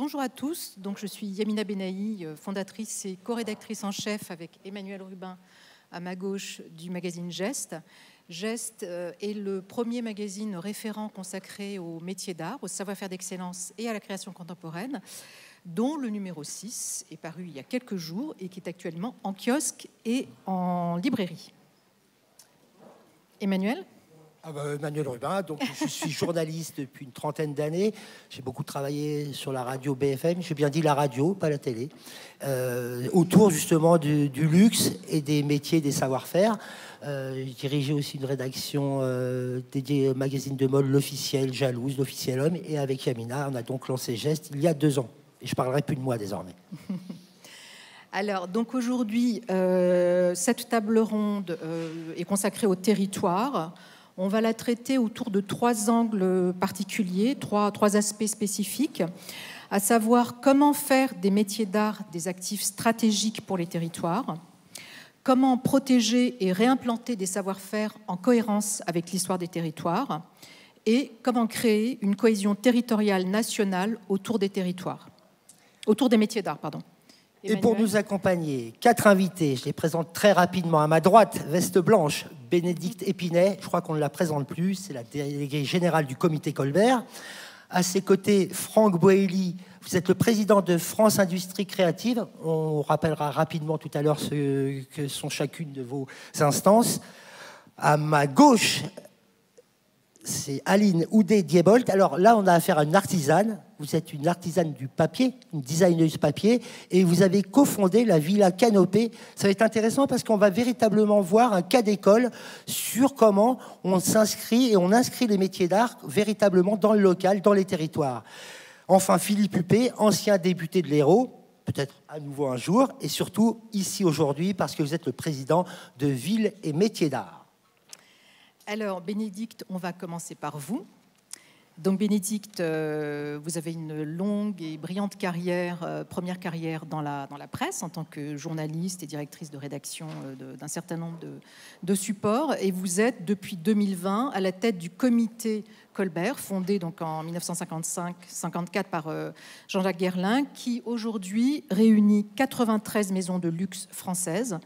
Bonjour à tous, donc, je suis Yamina Benahi, fondatrice et co-rédactrice en chef avec Emmanuel Rubin à ma gauche du magazine Geste. Geste est le premier magazine référent consacré aux métiers d'art, au savoir-faire d'excellence et à la création contemporaine, dont le numéro 6 est paru il y a quelques jours et qui est actuellement en kiosque et en librairie. Emmanuel ? Emmanuel Rubin, donc je suis journaliste depuis une trentaine d'années. J'ai beaucoup travaillé sur la radio BFM, j'ai bien dit la radio, pas la télé, autour justement du luxe et des métiers, des savoir-faire. J'ai dirigé aussi une rédaction dédiée au magazine de mode, l'Officiel Jalouse, l'Officiel Homme, et avec Yamina, on a donc lancé Geste il y a 2 ans. Et je parlerai plus de moi désormais. Alors, donc aujourd'hui, cette table ronde est consacrée au territoire. On va la traiter autour de 3 angles particuliers, trois aspects spécifiques, à savoir comment faire des métiers d'art des actifs stratégiques pour les territoires, comment protéger et réimplanter des savoir-faire en cohérence avec l'histoire des territoires, et comment créer une cohésion territoriale nationale autour des territoires, autour des métiers d'art, pardon. Et pour nous accompagner, 4 invités. Je les présente très rapidement. À ma droite, veste blanche, Bénédicte Épinay. Je crois qu'on ne la présente plus. C'est la déléguée générale du comité Colbert. À ses côtés, Franck Boély. Vous êtes le président de France Industrie Créative. On rappellera rapidement tout à l'heure ce que sont chacune de vos instances. À ma gauche, c'est Aline Houdet-Diebold. Alors là, on a affaire à une artisane. Vous êtes une artisane du papier, une designeuse papier, et vous avez cofondé la Villa Canopée. Ça va être intéressant parce qu'on va véritablement voir un cas d'école sur comment on s'inscrit et on inscrit les métiers d'art véritablement dans le local, dans les territoires. Enfin, Philippe Huppé, ancien député de l'Hérault, peut-être à nouveau un jour, et surtout ici aujourd'hui parce que vous êtes le président de Villes et Métiers d'Art. Alors, Bénédicte, on va commencer par vous. Donc, Bénédicte, vous avez une longue et brillante carrière, première carrière dans la presse en tant que journaliste et directrice de rédaction d'un certain nombre de supports. Et vous êtes, depuis 2020, à la tête du comité Colbert, fondé donc en 1955-54 par Jean-Jacques Guerlain, qui aujourd'hui réunit 93 maisons de luxe françaises,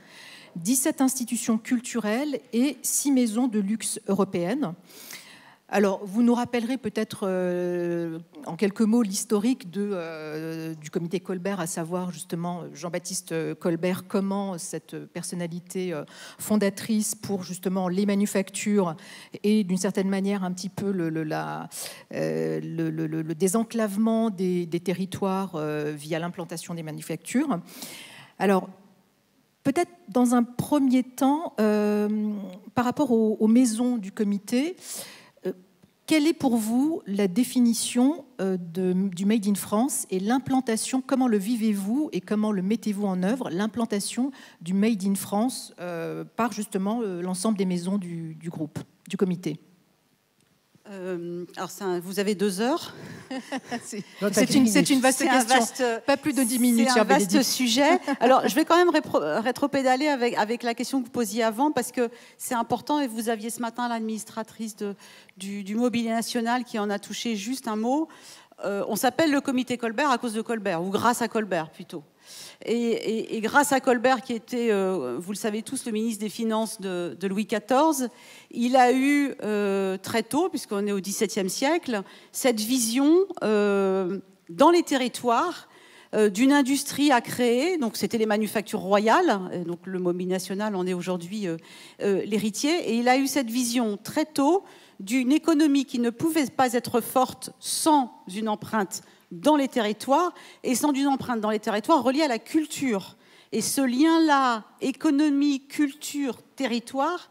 17 institutions culturelles et 6 maisons de luxe européennes. Alors, vous nous rappellerez peut-être en quelques mots l'historique du comité Colbert, à savoir justement Jean-Baptiste Colbert, comment cette personnalité fondatrice pour justement les manufactures et d'une certaine manière un petit peu le désenclavement des territoires via l'implantation des manufactures. Alors, peut-être dans un premier temps, par rapport aux maisons du comité, quelle est pour vous la définition du Made in France et l'implantation, comment le vivez-vous et comment le mettez-vous en œuvre, l'implantation du Made in France par justement l'ensemble des maisons du groupe, du comité? Alors vous avez 2 heures. C'est une vaste question. Pas plus de 10 minutes. C'est un vaste sujet. Alors, je vais quand même rétropédaler avec la question que vous posiez avant, parce que c'est important, et vous aviez ce matin l'administratrice du Mobilier National qui en a touché juste un mot. On s'appelle le comité Colbert à cause de Colbert, ou grâce à Colbert plutôt. Et grâce à Colbert, qui était, vous le savez tous, le ministre des Finances de Louis XIV, il a eu très tôt, puisqu'on est au XVIIe siècle, cette vision dans les territoires d'une industrie à créer. Donc c'était les manufactures royales, donc le Mobilier National en est aujourd'hui l'héritier, et il a eu cette vision très tôt d'une économie qui ne pouvait pas être forte sans une empreinte dans les territoires, et sans une empreinte dans les territoires reliée à la culture. Et ce lien-là, économie, culture, territoire,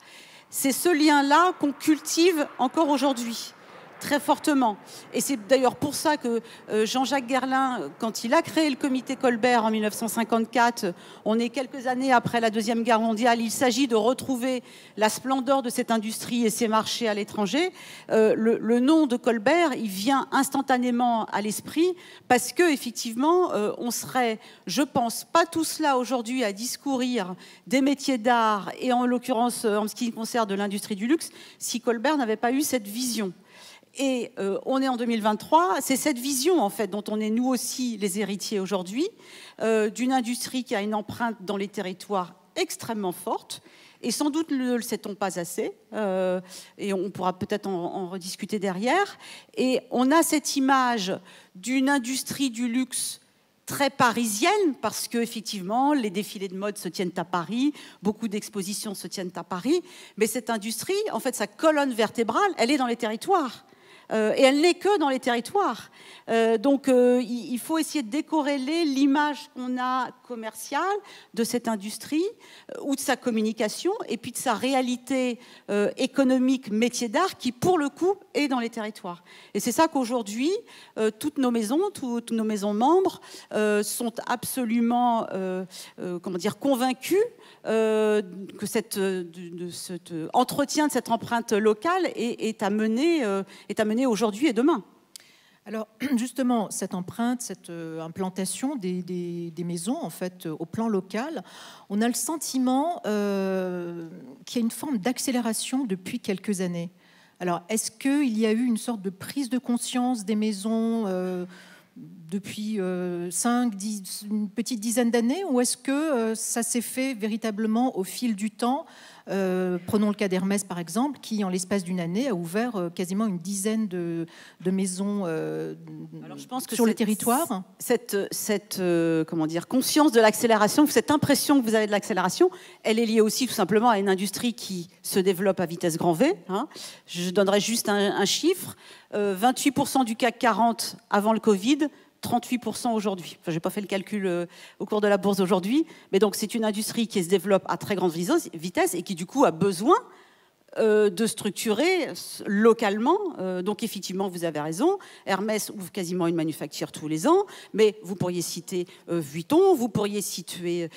c'est ce lien-là qu'on cultive encore aujourd'hui, très fortement. Et c'est d'ailleurs pour ça que Jean-Jacques Guerlain, quand il a créé le comité Colbert en 1954, on est quelques années après la Deuxième Guerre mondiale, il s'agit de retrouver la splendeur de cette industrie et ses marchés à l'étranger. Le nom de Colbert, il vient instantanément à l'esprit parce que effectivement, on serait, je pense, pas tous là aujourd'hui à discourir des métiers d'art et en l'occurrence en ce qui concerne de l'industrie du luxe si Colbert n'avait pas eu cette vision. Et on est en 2023, c'est cette vision en fait dont on est nous aussi les héritiers aujourd'hui, d'une industrie qui a une empreinte dans les territoires extrêmement forte, et sans doute ne le sait-on pas assez, et on pourra peut-être en rediscuter derrière. Et on a cette image d'une industrie du luxe très parisienne, parce qu'effectivement, les défilés de mode se tiennent à Paris, beaucoup d'expositions se tiennent à Paris, mais cette industrie, en fait, sa colonne vertébrale, elle est dans les territoires. Et elle n'est que dans les territoires. Donc il faut essayer de décorréler l'image qu'on a commerciale de cette industrie ou de sa communication et puis de sa réalité économique métier d'art qui, pour le coup, est dans les territoires. Et c'est ça qu'aujourd'hui, toutes nos maisons membres sont absolument convaincues que cet entretien de cette empreinte locale est à mener aujourd'hui et demain. Alors justement, cette empreinte, cette implantation des maisons, en fait, au plan local, on a le sentiment qu'il y a une forme d'accélération depuis quelques années. Alors, est-ce qu'il y a eu une sorte de prise de conscience des maisons depuis 5, 10, une petite dizaine d'années, ou est-ce que ça s'est fait véritablement au fil du temps? Prenons le cas d'Hermès, par exemple, qui, en l'espace d'une année, a ouvert quasiment une dizaine de maisons Alors, je pense que sur le territoire. Cette conscience de l'accélération, cette impression que vous avez de l'accélération, elle est liée aussi tout simplement à une industrie qui se développe à vitesse grand V. Hein. Je donnerai juste un chiffre. 28% du CAC 40 avant le Covid, 38% aujourd'hui. Enfin, je n'ai pas fait le calcul au cours de la bourse aujourd'hui, mais donc c'est une industrie qui se développe à très grande vitesse et qui du coup a besoin de structurer localement. Donc effectivement, vous avez raison, Hermès ouvre quasiment une manufacture tous les ans, mais vous pourriez citer Vuitton, vous pourriez citer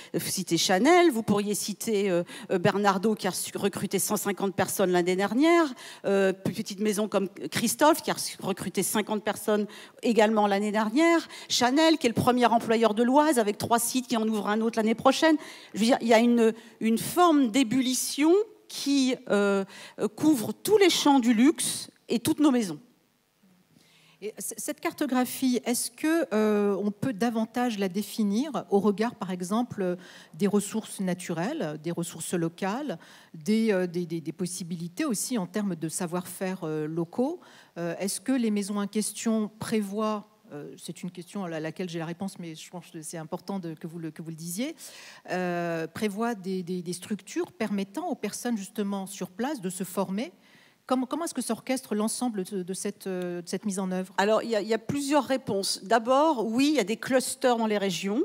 Chanel, vous pourriez citer Bernardo qui a recruté 150 personnes l'année dernière, petite maison comme Christophe qui a recruté 50 personnes également l'année dernière, Chanel qui est le premier employeur de l'Oise avec 3 sites qui en ouvrent un autre l'année prochaine. Je veux dire, il y a une forme d'ébullition qui couvre tous les champs du luxe et toutes nos maisons. Et cette cartographie, est-ce qu'on peut davantage la définir au regard, par exemple, des ressources naturelles, des ressources locales, des possibilités aussi en termes de savoir-faire locaux? Est-ce que les maisons en question prévoient, c'est une question à laquelle j'ai la réponse, mais je pense que c'est important que vous le disiez, prévoit des structures permettant aux personnes justement sur place de se former. Comment est-ce que s'orchestre l'ensemble de cette mise en œuvre? Alors, il y a plusieurs réponses. D'abord, oui, il y a des clusters dans les régions.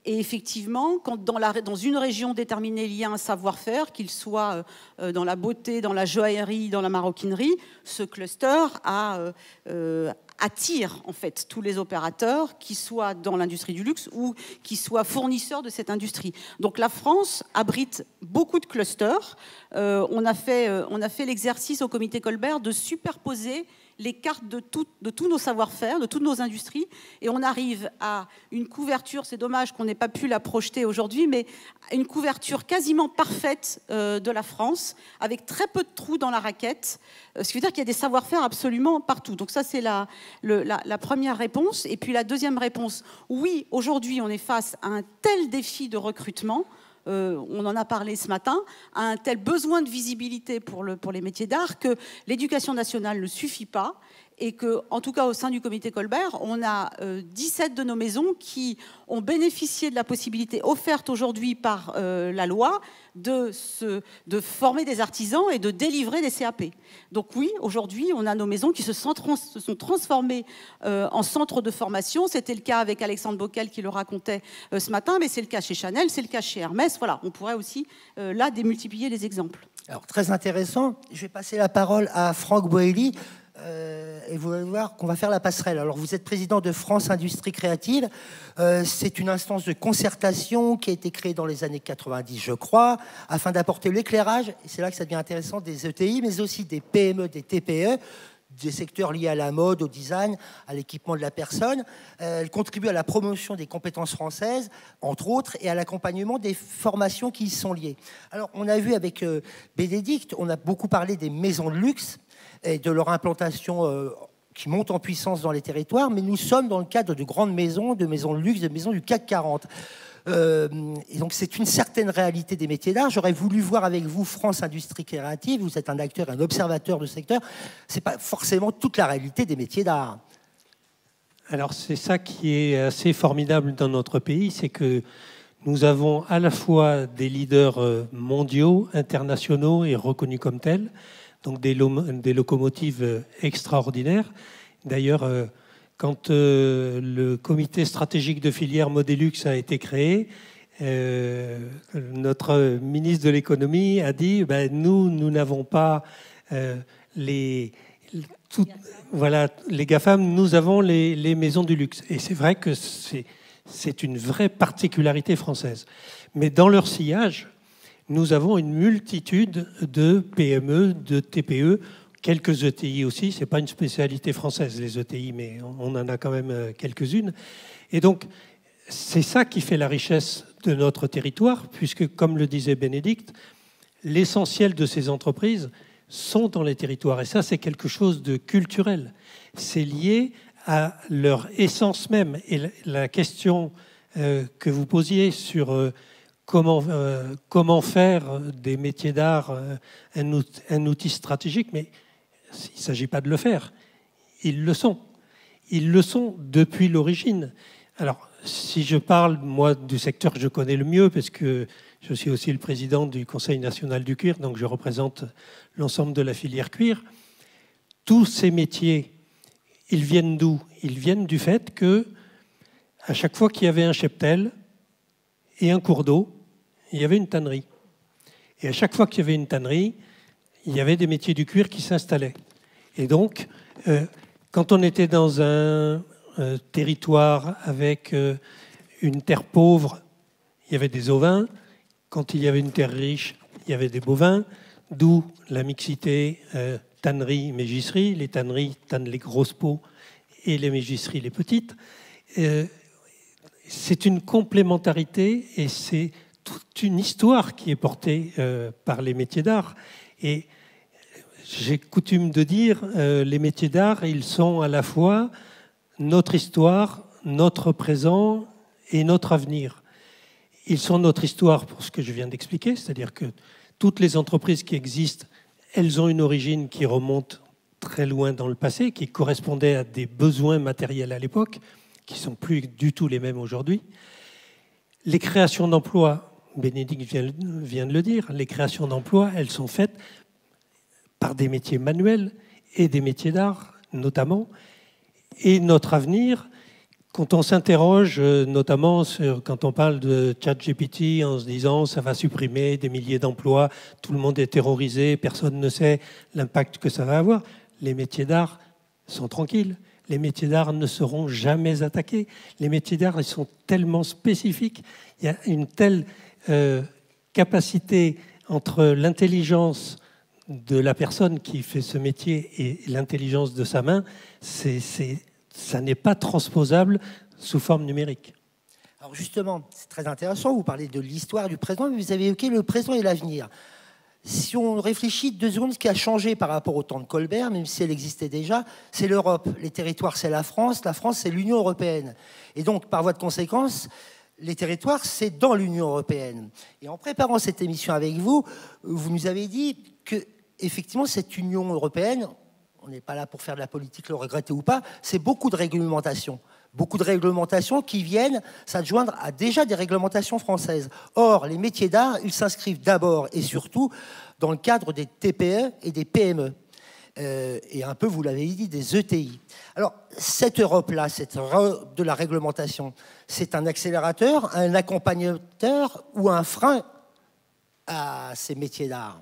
Et effectivement, quand dans une région déterminée, il y a un savoir-faire, qu'il soit dans la beauté, dans la joaillerie, dans la maroquinerie, ce cluster attire en fait tous les opérateurs, qui soient dans l'industrie du luxe ou qui soient fournisseurs de cette industrie. Donc la France abrite beaucoup de clusters. On a fait l'exercice au comité Colbert de superposer les cartes de tous nos savoir-faire, de toutes nos industries, et on arrive à une couverture, c'est dommage qu'on n'ait pas pu la projeter aujourd'hui, mais une couverture quasiment parfaite de la France, avec très peu de trous dans la raquette, ce qui veut dire qu'il y a des savoir-faire absolument partout. Donc ça, c'est la première réponse. Et puis la deuxième réponse, oui, aujourd'hui, on est face à un tel défi de recrutement, on en a parlé ce matin, à un tel besoin de visibilité pour les métiers d'art que l'éducation nationale ne suffit pas et que, en tout cas au sein du comité Colbert, on a 17 de nos maisons qui ont bénéficié de la possibilité offerte aujourd'hui par la loi de former des artisans et de délivrer des CAP. Donc oui, aujourd'hui, on a nos maisons qui se sont transformées en centres de formation. C'était le cas avec Alexandre Bockel qui le racontait ce matin, mais c'est le cas chez Chanel, c'est le cas chez Hermès. Voilà, on pourrait aussi là démultiplier les exemples. Alors, très intéressant. Je vais passer la parole à Franck Boelly. Et vous allez voir qu'on va faire la passerelle. Alors, vous êtes président de France Industrie Créative. C'est une instance de concertation qui a été créée dans les années 90, je crois, afin d'apporter l'éclairage, et c'est là que ça devient intéressant, des ETI, mais aussi des PME, des TPE, des secteurs liés à la mode, au design, à l'équipement de la personne. Elle contribue à la promotion des compétences françaises, entre autres, et à l'accompagnement des formations qui y sont liées. Alors, on a vu avec Bénédicte, on a beaucoup parlé des maisons de luxe, et de leur implantation qui monte en puissance dans les territoires, mais nous sommes dans le cadre de grandes maisons, de maisons de luxe, de maisons du CAC 40. Et donc c'est une certaine réalité des métiers d'art. J'aurais voulu voir avec vous France Industrie Créative, vous êtes un acteur, un observateur de secteur, c'est pas forcément toute la réalité des métiers d'art. Alors c'est ça qui est assez formidable dans notre pays, c'est que nous avons à la fois des leaders mondiaux, internationaux et reconnus comme tels, donc des locomotives extraordinaires. D'ailleurs, quand le comité stratégique de filière Modélux a été créé, notre ministre de l'économie a dit nous n'avons pas les GAFAM, nous avons les maisons du luxe. Et c'est vrai que c'est une vraie particularité française. Mais dans leur sillage, nous avons une multitude de PME, de TPE, quelques ETI aussi. Ce n'est pas une spécialité française, les ETI, mais on en a quand même quelques-unes. Et donc, c'est ça qui fait la richesse de notre territoire, puisque, comme le disait Bénédicte, l'essentiel de ces entreprises sont dans les territoires. Et ça, c'est quelque chose de culturel. C'est lié à leur essence même. Et la question que vous posiez sur comment faire des métiers d'art un outil stratégique, mais il ne s'agit pas de le faire. Ils le sont. Ils le sont depuis l'origine. Alors, si je parle, moi, du secteur que je connais le mieux, parce que je suis aussi le président du Conseil national du cuir, donc je représente l'ensemble de la filière cuir, tous ces métiers, ils viennent d'où? Ils viennent du fait que, à chaque fois qu'il y avait un cheptel et un cours d'eau, il y avait une tannerie. Et à chaque fois qu'il y avait une tannerie, il y avait des métiers du cuir qui s'installaient. Et donc, quand on était dans un territoire avec une terre pauvre, il y avait des ovins. Quand il y avait une terre riche, il y avait des bovins. D'où la mixité tannerie-mégisserie. Les tanneries tannent les grosses peaux et les mégisseries les petites. C'est une complémentarité et c'est toute une histoire qui est portée par les métiers d'art. Et j'ai coutume de dire, les métiers d'art, ils sont à la fois notre histoire, notre présent et notre avenir. Ils sont notre histoire pour ce que je viens d'expliquer, c'est-à-dire que toutes les entreprises qui existent, elles ont une origine qui remonte très loin dans le passé, qui correspondait à des besoins matériels à l'époque, qui ne sont plus du tout les mêmes aujourd'hui. Les créations d'emplois, Bénédicte vient de le dire, les créations d'emplois, elles sont faites par des métiers manuels et des métiers d'art, notamment. Et notre avenir, quand on s'interroge, notamment quand on parle de ChatGPT, en se disant ça va supprimer des milliers d'emplois, tout le monde est terrorisé, personne ne sait l'impact que ça va avoir, les métiers d'art sont tranquilles. Les métiers d'art ne seront jamais attaqués. Les métiers d'art, ils sont tellement spécifiques. Il y a une telle capacité entre l'intelligence de la personne qui fait ce métier et l'intelligence de sa main, ça n'est pas transposable sous forme numérique. Alors justement, c'est très intéressant, vous parlez de l'histoire du présent, mais vous avez évoqué le présent et l'avenir. Si on réfléchit 2 secondes, ce qui a changé par rapport au temps de Colbert, même si elle existait déjà, c'est l'Europe. Les territoires, c'est la France, c'est l'Union européenne. Et donc, par voie de conséquence, les territoires, c'est dans l'Union européenne. Et en préparant cette émission avec vous, vous nous avez dit que, effectivement, cette Union européenne, on n'est pas là pour faire de la politique, le regretter ou pas, c'est beaucoup de réglementations. Beaucoup de réglementations qui viennent s'adjoindre à déjà des réglementations françaises. Or, les métiers d'art, ils s'inscrivent d'abord et surtout dans le cadre des TPE et des PME. Et un peu, vous l'avez dit, des ETI. Alors, cette Europe-là, cette Europe de la réglementation, c'est un accélérateur, un accompagnateur ou un frein à ces métiers d'art?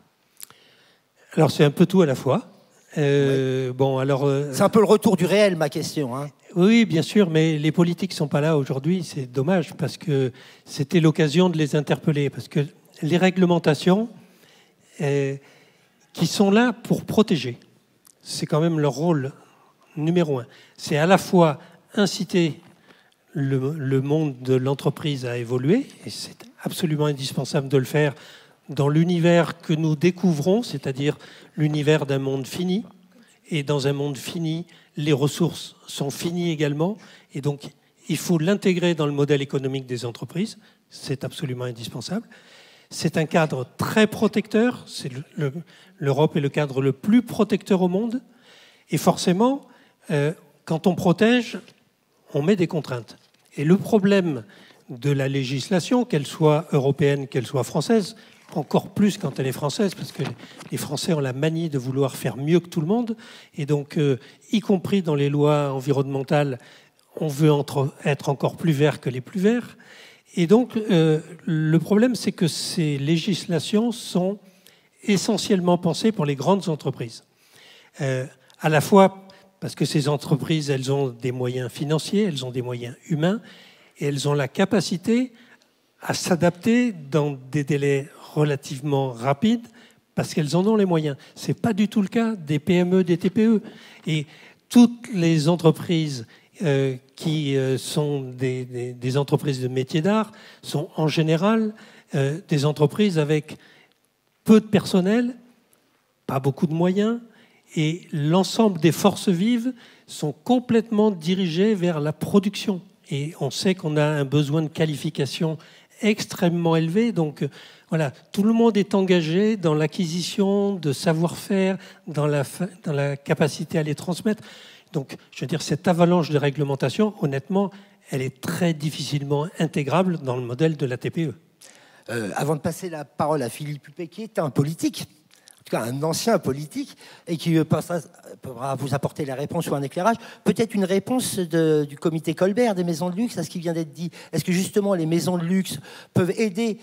Alors, c'est un peu tout à la fois. Ouais. Bon, alors, c'est un peu le retour du réel, ma question. Hein. Oui, bien sûr, mais les politiques ne sont pas là aujourd'hui. C'est dommage parce que c'était l'occasion de les interpeller. Parce que les réglementations qui sont là pour protéger, c'est quand même leur rôle numéro 1. C'est à la fois inciter le monde de l'entreprise à évoluer, et c'est absolument indispensable de le faire dans l'univers que nous découvrons, c'est-à-dire l'univers d'un monde fini, et dans un monde fini, les ressources sont finies également. Et donc, il faut l'intégrer dans le modèle économique des entreprises. C'est absolument indispensable. C'est un cadre très protecteur. L'Europe est le cadre le plus protecteur au monde. Et forcément, quand on protège, on met des contraintes. Et le problème de la législation, qu'elle soit européenne, qu'elle soit française, encore plus quand elle est française, parce que les Français ont la manie de vouloir faire mieux que tout le monde. Et donc, y compris dans les lois environnementales, on veut être encore plus vert que les plus verts. Et donc, le problème, c'est que ces législations sont essentiellement pensées pour les grandes entreprises. À la fois parce que ces entreprises, elles ont des moyens financiers, elles ont des moyens humains, et elles ont la capacité à s'adapter dans des délais relativement rapides, parce qu'elles en ont les moyens. Ce n'est pas du tout le cas des PME, des TPE. Et toutes les entreprises qui sont des entreprises de métiers d'art sont en général des entreprises avec peu de personnel, pas beaucoup de moyens, et l'ensemble des forces vives sont complètement dirigées vers la production. Et on sait qu'on a un besoin de qualification extrêmement élevé. Donc voilà, tout le monde est engagé dans l'acquisition de savoir-faire, dans la capacité à les transmettre. Donc, je veux dire, cette avalanche de réglementation, honnêtement, elle est très difficilement intégrable dans le modèle de la TPE. Avant de passer la parole à Philippe Huppé, qui est un politique, en tout cas un ancien politique, et qui pourra vous apporter la réponse ou un éclairage, peut-être une réponse du comité Colbert des maisons de luxe à ce qui vient d'être dit. Est-ce que justement les maisons de luxe peuvent aider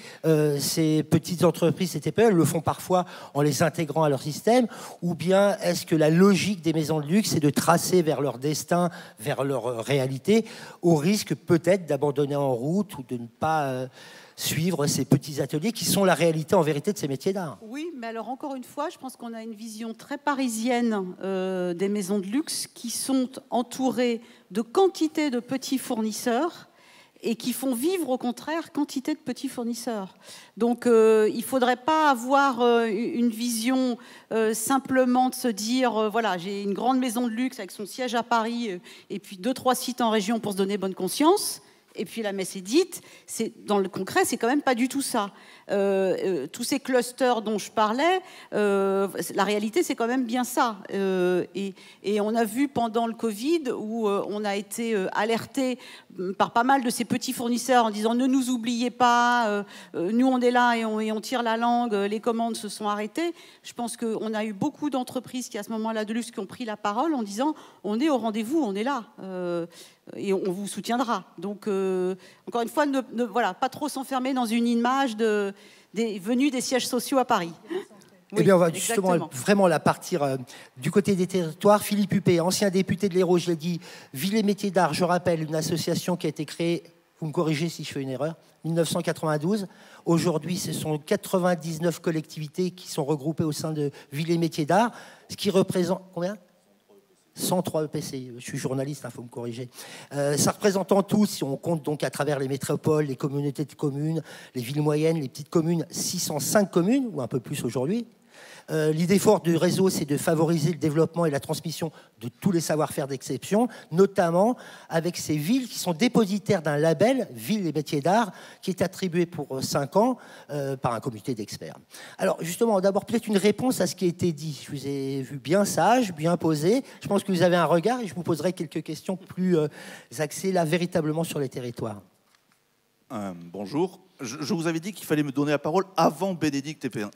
ces petites entreprises, ces TPE, elles le font parfois en les intégrant à leur système, ou bien est-ce que la logique des maisons de luxe est de tracer vers leur destin, vers leur réalité, au risque peut-être d'abandonner en route ou de ne pas suivre ces petits ateliers qui sont la réalité en vérité de ces métiers d'art? Oui, mais alors encore une fois, je pense qu'on a une vision très parisienne des maisons de luxe qui sont entourées de quantité de petits fournisseurs et qui font vivre au contraire quantité de petits fournisseurs. Donc il ne faudrait pas avoir une vision simplement de se dire voilà, j'ai une grande maison de luxe avec son siège à Paris et puis 2-3 sites en région pour se donner bonne conscience. Et puis la messe est dite, dans le concret, c'est quand même pas du tout ça. Tous ces clusters dont je parlais, la réalité, c'est quand même bien ça. Et on a vu pendant le Covid, où on a été alerté par pas mal de ces petits fournisseurs en disant ne nous oubliez pas, nous on est là et on tire la langue, les commandes se sont arrêtées. Je pense qu'on a eu beaucoup d'entreprises qui, à ce moment-là de luxe, qui ont pris la parole en disant on est au rendez-vous, on est là. Et on vous soutiendra. Donc, encore une fois, voilà, pas trop s'enfermer dans une image venue des sièges sociaux à Paris. Oui, eh bien, on va justement vraiment la partir du côté des territoires. Philippe Huppé, ancien député de l'Hérault, je l'ai dit, Ville et Métiers d'Art, je rappelle, une association qui a été créée, vous me corrigez si je fais une erreur, 1992. Aujourd'hui, ce sont 99 collectivités qui sont regroupées au sein de Ville et Métiers d'Art, ce qui représente... Combien ? 103 EPCI, je suis journaliste, il faut me corriger. Ça représente en tout, si on compte donc à travers les métropoles, les communautés de communes, les villes moyennes, les petites communes, 605 communes, ou un peu plus aujourd'hui. L'idée forte du réseau, c'est de favoriser le développement et la transmission de tous les savoir-faire d'exception, notamment avec ces villes qui sont dépositaires d'un label, Villes et Métiers d'Art, qui est attribué pour 5 ans par un comité d'experts. Alors justement, d'abord peut-être une réponse à ce qui a été dit. Je vous ai vu bien sage, bien posé. Je pense que vous avez un regard et je vous poserai quelques questions plus axées là véritablement sur les territoires. Bonjour. Je vous avais dit qu'il fallait me donner la parole avant Bénédicte Épinay.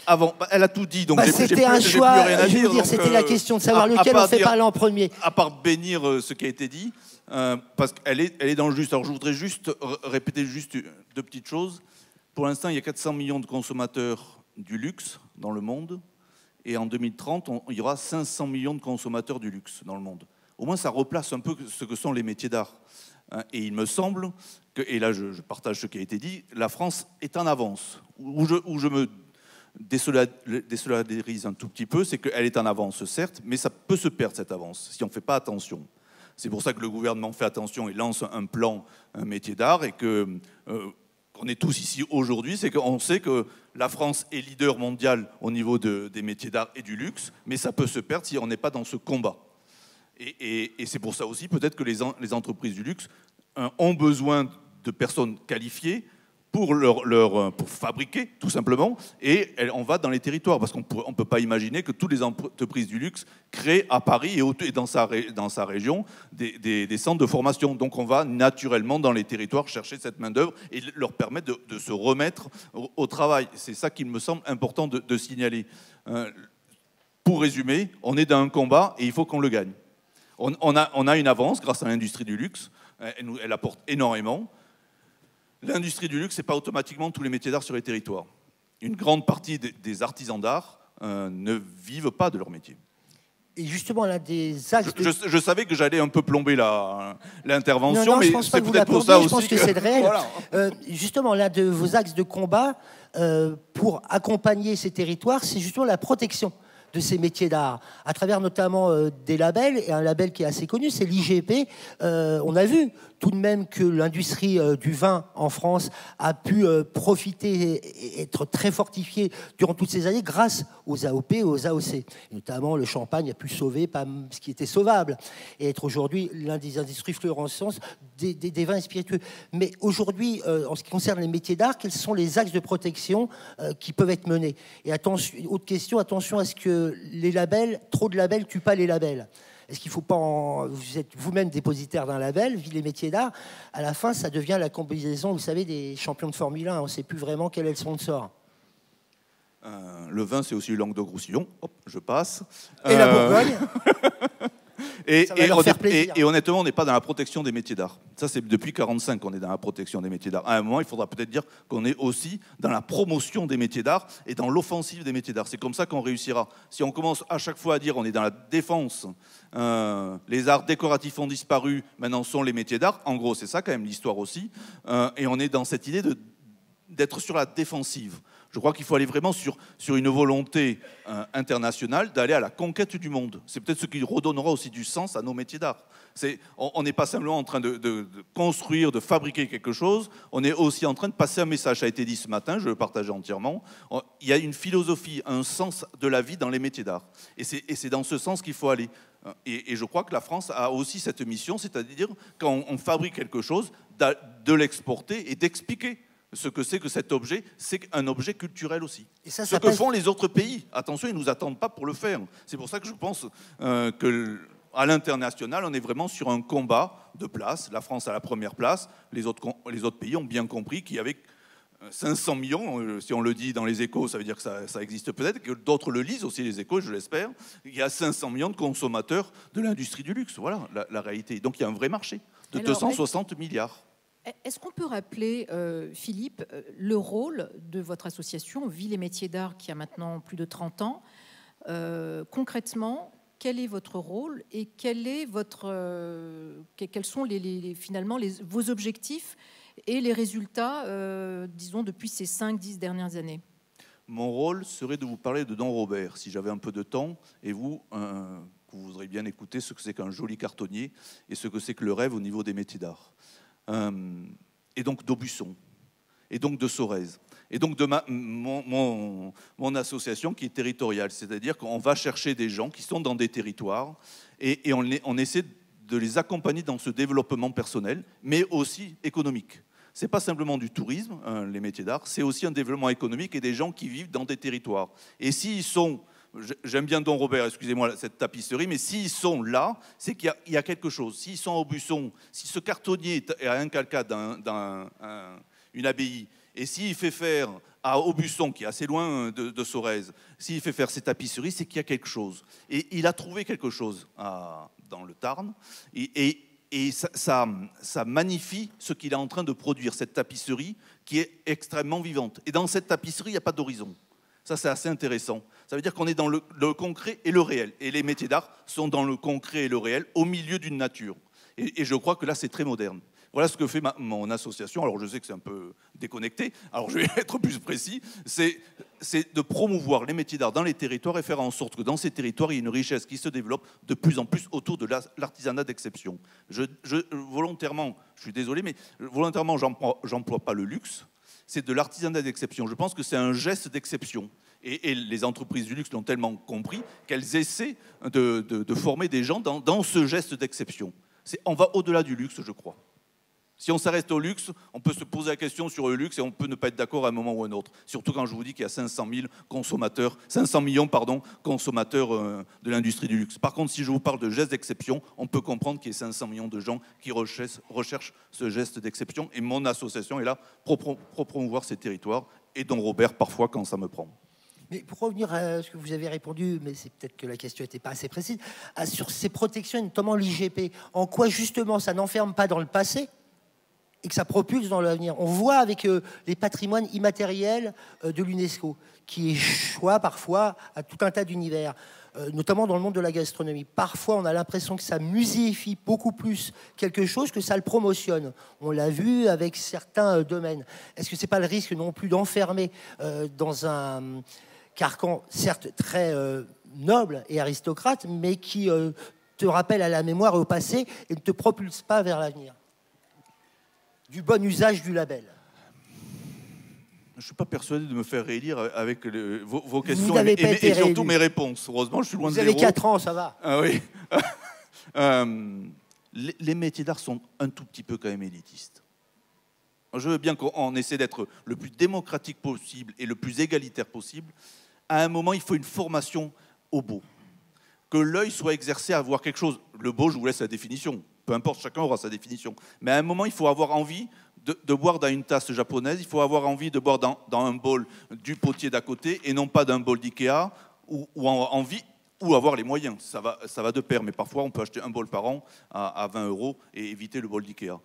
Avant, elle a tout dit, donc c'était un choix. Je veux dire, c'était la question de savoir lequel on fait parler en premier. À part bénir ce qui a été dit, parce qu'elle est dans le juste. Alors je voudrais juste répéter juste 2 petites choses. Pour l'instant, il y a 400 millions de consommateurs du luxe dans le monde, et en 2030, il y aura 500 millions de consommateurs du luxe dans le monde. Au moins, ça replace un peu ce que sont les métiers d'art. Et il me semble que, et là je partage ce qui a été dit, la France est en avance. Où je me désolidarise un tout petit peu, c'est qu'elle est en avance, certes, mais ça peut se perdre, cette avance, si on ne fait pas attention. C'est pour ça que le gouvernement fait attention et lance un plan, un métier d'art, et que qu'on est tous ici aujourd'hui, c'est qu'on sait que la France est leader mondial au niveau des métiers d'art et du luxe, mais ça peut se perdre si on n'est pas dans ce combat. Et c'est pour ça aussi peut-être que les entreprises du luxe ont besoin de personnes qualifiées pour fabriquer, tout simplement, et on va dans les territoires, parce qu'on ne peut pas imaginer que toutes les entreprises du luxe créent à Paris et dans sa région des centres de formation. Donc on va naturellement dans les territoires chercher cette main-d'œuvre et leur permettre de se remettre au travail. C'est ça qu'il me semble important de signaler. Pour résumer, on est dans un combat et il faut qu'on le gagne. On a une avance grâce à l'industrie du luxe, elle apporte énormément. L'industrie du luxe, ce n'est pas automatiquement tous les métiers d'art sur les territoires. Une grande partie des artisans d'art ne vivent pas de leur métier. Et justement, l'un des axes... Je savais que j'allais un peu plomber l'intervention, mais c'est peut-être pour ça aussi. Je pense que c'est réel. Voilà. Justement, l'un de vos axes de combat pour accompagner ces territoires, c'est justement la protection de ces métiers d'art, à travers notamment des labels, et un label qui est assez connu, c'est l'IGP. On a vu tout de même que l'industrie du vin en France a pu profiter et être très fortifiée durant toutes ces années grâce aux AOP et aux AOC. Et notamment, le champagne a pu sauver ce qui était sauvable et être aujourd'hui l'un des industries florissantes des vins spiritueux. Mais aujourd'hui, en ce qui concerne les métiers d'art, quels sont les axes de protection qui peuvent être menés? Et attention, autre question, attention à ce que les labels, trop de labels tuent pas les labels. Est-ce qu'il ne faut pas... Vous êtes vous-même dépositaire d'un label, Ville et métiers d'art. À la fin, ça devient la combinaison, vous savez, des champions de Formule 1. On ne sait plus vraiment quel est le sponsor. Le vin, c'est aussi le Languedoc-Roussillon. Hop, je passe. Et la Bourgogne. Et honnêtement, on n'est pas dans la protection des métiers d'art. Ça, c'est depuis 1945 qu'on est dans la protection des métiers d'art. À un moment, il faudra peut-être dire qu'on est aussi dans la promotion des métiers d'art et dans l'offensive des métiers d'art. C'est comme ça qu'on réussira. Si on commence à chaque fois à dire on est dans la défense, les arts décoratifs ont disparu, maintenant sont les métiers d'art. En gros, c'est ça quand même l'histoire aussi. Et on est dans cette idée d'être sur la défensive. Je crois qu'il faut aller vraiment sur une volonté internationale d'aller à la conquête du monde. C'est peut-être ce qui redonnera aussi du sens à nos métiers d'art. On n'est pas simplement en train de construire, de fabriquer quelque chose, on est aussi en train de passer un message. Ça a été dit ce matin, je le partage entièrement. Il y a une philosophie, un sens de la vie dans les métiers d'art. Et c'est dans ce sens qu'il faut aller. Et je crois que la France a aussi cette mission, c'est-à-dire quand on fabrique quelque chose, de l'exporter et d'expliquer ce que c'est que cet objet, c'est un objet culturel aussi. Et ça ce que font les autres pays. Attention, ils ne nous attendent pas pour le faire. C'est pour ça que je pense qu'à l'international, on est vraiment sur un combat de place. La France a la première place. Les autres pays ont bien compris qu'il y avait 500 millions, si on le dit dans les Échos, ça veut dire que ça existe peut-être, que d'autres le lisent aussi, les Échos, je l'espère. Il y a 500 millions de consommateurs de l'industrie du luxe. Voilà la réalité. Donc il y a un vrai marché de 260 milliards. Est-ce qu'on peut rappeler, Philippe, le rôle de votre association Ville et Métiers d'Art qui a maintenant plus de 30 ans? Concrètement, quel est votre rôle et quels sont finalement vos objectifs et les résultats, disons, depuis ces 5-10 dernières années? Mon rôle serait de vous parler de Don Robert, si j'avais un peu de temps, et vous voudrez bien écouter ce que c'est qu'un joli cartonnier et ce que c'est que le rêve au niveau des métiers d'art. Et donc d'Aubusson, et donc de Sorèze, et donc de mon association qui est territoriale, c'est-à-dire qu'on va chercher des gens qui sont dans des territoires et on essaie de les accompagner dans ce développement personnel, mais aussi économique. Ce n'est pas simplement du tourisme, les métiers d'art, c'est aussi un développement économique et des gens qui vivent dans des territoires. Et s'ils sont... J'aime bien Don Robert, excusez-moi cette tapisserie, mais s'ils sont là, c'est qu'il y a quelque chose. S'ils sont à Aubusson, si ce cartonnier est à un calca une abbaye, et s'il fait faire à Aubusson, qui est assez loin de Sorèze, s'il fait faire ces tapisseries, c'est qu'il y a quelque chose. Et il a trouvé quelque chose dans le Tarn, et ça magnifie ce qu'il est en train de produire, cette tapisserie qui est extrêmement vivante. Et dans cette tapisserie, il n'y a pas d'horizon. Ça, c'est assez intéressant. Ça veut dire qu'on est dans le concret et le réel. Et les métiers d'art sont dans le concret et le réel, au milieu d'une nature. Et je crois que là, c'est très moderne. Voilà ce que fait mon association. Alors, je sais que c'est un peu déconnecté. Alors, je vais être plus précis. C'est de promouvoir les métiers d'art dans les territoires et faire en sorte que dans ces territoires, il y ait une richesse qui se développe de plus en plus autour de l'artisanat d'exception. Volontairement, je suis désolé, mais volontairement, j'emploie pas le luxe. c'est de l'artisanat d'exception. Je pense que c'est un geste d'exception. Et les entreprises du luxe l'ont tellement compris qu'elles essaient de former des gens dans ce geste d'exception. On va au-delà du luxe, je crois. Si on s'arrête au luxe, on peut se poser la question sur le luxe et on peut ne pas être d'accord à un moment ou à un autre. Surtout quand je vous dis qu'il y a 500 millions consommateurs de l'industrie du luxe. Par contre, si je vous parle de geste d'exception, on peut comprendre qu'il y ait 500 millions de gens qui recherchent ce geste d'exception. Et mon association est là pour promouvoir ces territoires, et dont Robert, parfois, quand ça me prend. Mais pour revenir à ce que vous avez répondu, mais c'est peut-être que la question n'était pas assez précise, sur ces protections, notamment l'IGP, en quoi justement ça n'enferme pas dans le passé et que ça propulse dans l'avenir. On voit avec les patrimoines immatériels de l'UNESCO, qui échoient parfois à tout un tas d'univers, notamment dans le monde de la gastronomie. Parfois, on a l'impression que ça muséifie beaucoup plus quelque chose que ça le promotionne. On l'a vu avec certains domaines. Est-ce que ce n'est pas le risque non plus d'enfermer dans un carcan, certes très noble et aristocrate, mais qui te rappelle à la mémoire et au passé et ne te propulse pas vers l'avenir? Du bon usage du label. Je ne suis pas persuadé de me faire réélire avec vos questions et surtout mes réponses. Heureusement, je suis loin de zéro. Vous avez 4 ans, ça va. Ah oui. Les métiers d'art sont un tout petit peu quand même élitistes. Je veux bien qu'on essaie d'être le plus démocratique possible et le plus égalitaire possible. À un moment, il faut une formation au beau. Que l'œil soit exercé à voir quelque chose. Le beau, je vous laisse la définition. Peu importe, chacun aura sa définition. Mais à un moment, il faut avoir envie de boire dans une tasse japonaise, il faut avoir envie de boire dans un bol du potier d'à côté et non pas d'un bol d'Ikea ou avoir les moyens. Ça va de pair, mais parfois on peut acheter un bol par an à 20 € et éviter le bol d'Ikea.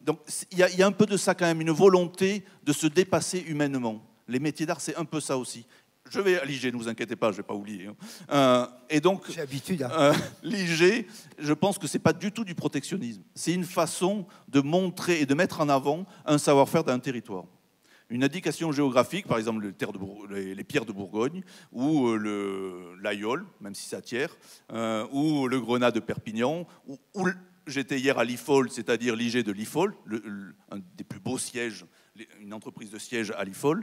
Donc il y a un peu de ça quand même, une volonté de se dépasser humainement. Les métiers d'art, c'est un peu ça aussi. Je vais à l'IG, ne vous inquiétez pas, je ne vais pas oublier. Et donc, j'ai l'habitude. L'IG, je pense que ce n'est pas du tout du protectionnisme. C'est une façon de montrer et de mettre en avant un savoir-faire d'un territoire. Une indication géographique, par exemple les pierres de Bourgogne, ou l'Aïol, même si ça tire, ou le Grenat de Perpignan, ou j'étais hier à l'IFOL, c'est-à-dire l'IG de l'IFOL, un des plus beaux sièges, une entreprise de siège à l'IFOL.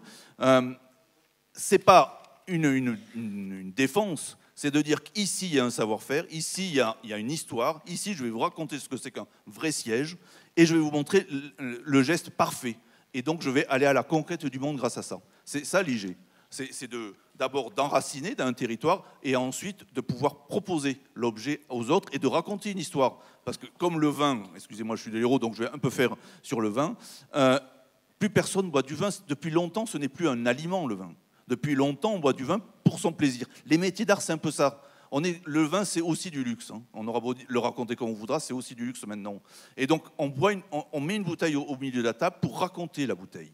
Ce n'est pas une défense, c'est de dire qu'ici, il y a un savoir-faire, ici, il y a une histoire, ici, je vais vous raconter ce que c'est qu'un vrai siège, et je vais vous montrer le geste parfait. Et donc, je vais aller à la conquête du monde grâce à ça. C'est ça, l'IG. C'est d'abord d'enraciner dans un territoire, et ensuite de pouvoir proposer l'objet aux autres, et de raconter une histoire. Parce que comme le vin, excusez-moi, je suis de l'héros, donc je vais un peu faire sur le vin, plus personne boit du vin. Depuis longtemps, ce n'est plus un aliment, le vin. Depuis longtemps, on boit du vin pour son plaisir. Les métiers d'art, c'est un peu ça. Le vin, c'est aussi du luxe. Hein. On aura beau le raconter comme on voudra, c'est aussi du luxe maintenant. Et donc, on met une bouteille au milieu de la table pour raconter la bouteille.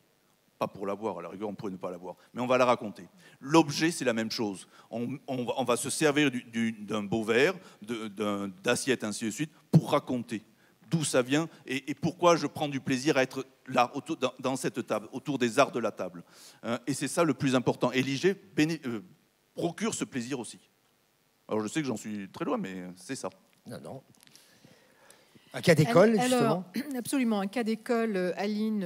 Pas pour la boire, à la rigueur, on pourrait ne pas la boire. Mais on va la raconter. L'objet, c'est la même chose. On va se servir d'un beau verre, d'assiette, ainsi de suite, pour raconter d'où ça vient et pourquoi je prends du plaisir à être là, dans cette table, autour des arts de la table. Et c'est ça le plus important. Et l'IG procure ce plaisir aussi. Alors je sais que j'en suis très loin, mais c'est ça. Non. Un cas d'école, justement. Absolument, un cas d'école, Aline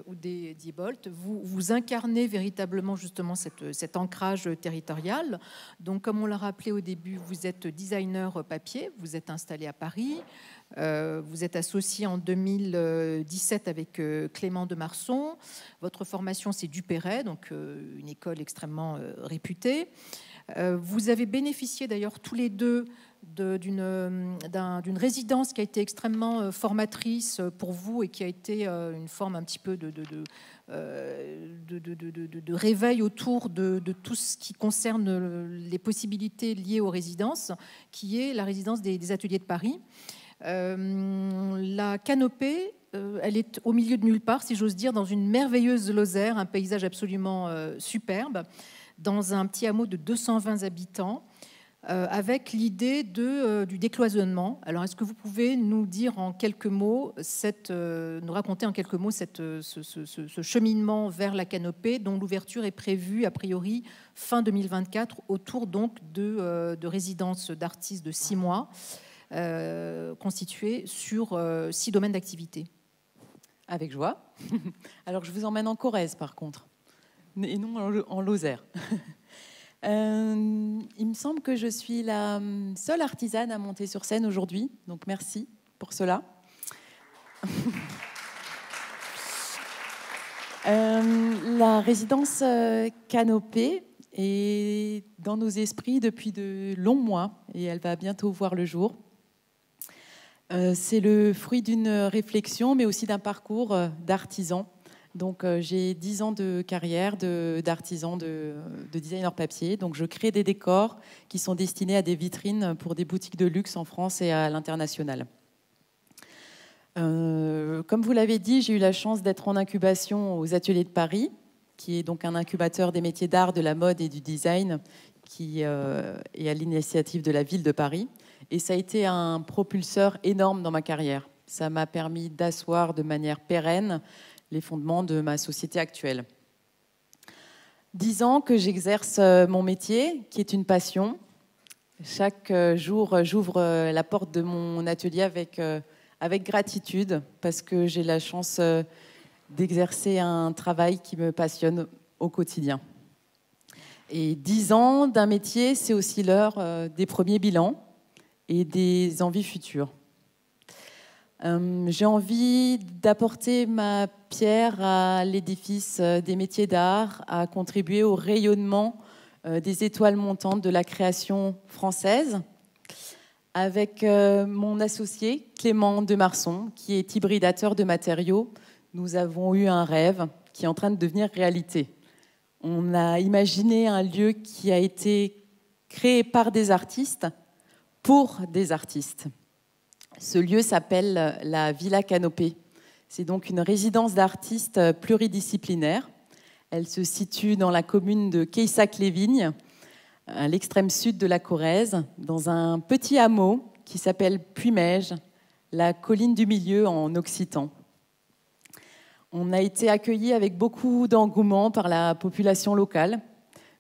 Oudé-Diebolt. Vous incarnez véritablement justement cet ancrage territorial. Donc, comme on l'a rappelé au début, vous êtes designer papier, vous êtes installé à Paris, vous êtes associé en 2017 avec Clément de Marson. Votre formation, c'est Duperret, donc une école extrêmement réputée. Vous avez bénéficié d'ailleurs tous les deux d'une résidence qui a été extrêmement formatrice pour vous et qui a été une forme un petit peu de réveil autour de tout ce qui concerne les possibilités liées aux résidences, qui est la résidence des ateliers de Paris. La canopée, elle est au milieu de nulle part, si j'ose dire, dans une merveilleuse Lozère, un paysage absolument superbe, dans un petit hameau de 220 habitants, avec l'idée du décloisonnement. Alors, est-ce que vous pouvez nous dire en quelques mots, nous raconter en quelques mots ce cheminement vers la canopée, dont l'ouverture est prévue, a priori, fin 2024, autour donc de résidences d'artistes de 6 mois, constituées sur 6 domaines d'activité? Avec joie. Alors, je vous emmène en Corrèze, par contre, et non en Lozère. Il me semble que je suis la seule artisane à monter sur scène aujourd'hui, donc merci pour cela. La résidence Canopée est dans nos esprits depuis de longs mois et elle va bientôt voir le jour. C'est le fruit d'une réflexion, mais aussi d'un parcours d'artisan. Donc, j'ai 10 ans de carrière d'artisan de designer papier. Donc, je crée des décors qui sont destinés à des vitrines pour des boutiques de luxe en France et à l'international. Comme vous l'avez dit, j'ai eu la chance d'être en incubation aux Ateliers de Paris, qui est donc un incubateur des métiers d'art, de la mode et du design, qui est à l'initiative de la ville de Paris. Et ça a été un propulseur énorme dans ma carrière. Ça m'a permis d'asseoir de manière pérenne les fondements de ma société actuelle. 10 ans que j'exerce mon métier, qui est une passion. Chaque jour, j'ouvre la porte de mon atelier avec gratitude, parce que j'ai la chance d'exercer un travail qui me passionne au quotidien. Et 10 ans d'un métier, c'est aussi l'heure des premiers bilans et des envies futures. J'ai envie d'apporter ma pierre à l'édifice des métiers d'art, à contribuer au rayonnement des étoiles montantes de la création française, avec mon associé Clément Demarson, qui est hybridateur de matériaux. Nous avons eu un rêve qui est en train de devenir réalité. On a imaginé un lieu qui a été créé par des artistes pour des artistes. Ce lieu s'appelle la Villa Canopée. C'est donc une résidence d'artistes pluridisciplinaire. Elle se situe dans la commune de Quayssac-les-Vignes, à l'extrême sud de la Corrèze, dans un petit hameau qui s'appelle Puymèges, la colline du milieu en occitan. On a été accueillis avec beaucoup d'engouement par la population locale,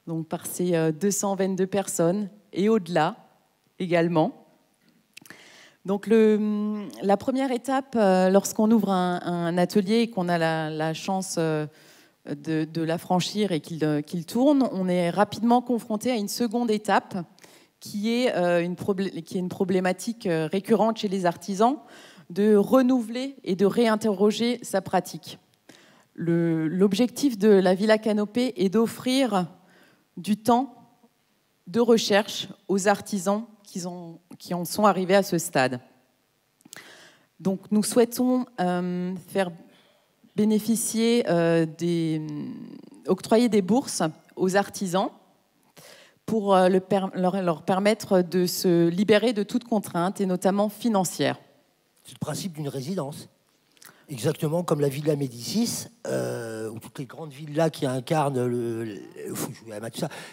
donc par ces 222 personnes, et au-delà également. Donc la première étape, lorsqu'on ouvre un atelier et qu'on a la chance de la franchir et qu'il tourne, on est rapidement confronté à une seconde étape qui est une problématique récurrente chez les artisans, de renouveler et de réinterroger sa pratique. L'objectif de la Villa Canopée est d'offrir du temps de recherche aux artisans qui en sont arrivés à ce stade. Donc nous souhaitons faire bénéficier, octroyer des bourses aux artisans pour leur permettre de se libérer de toute contrainte, et notamment financière. C'est le principe d'une résidence. Exactement comme la Villa Médicis, ou toutes les grandes villas qui incarnent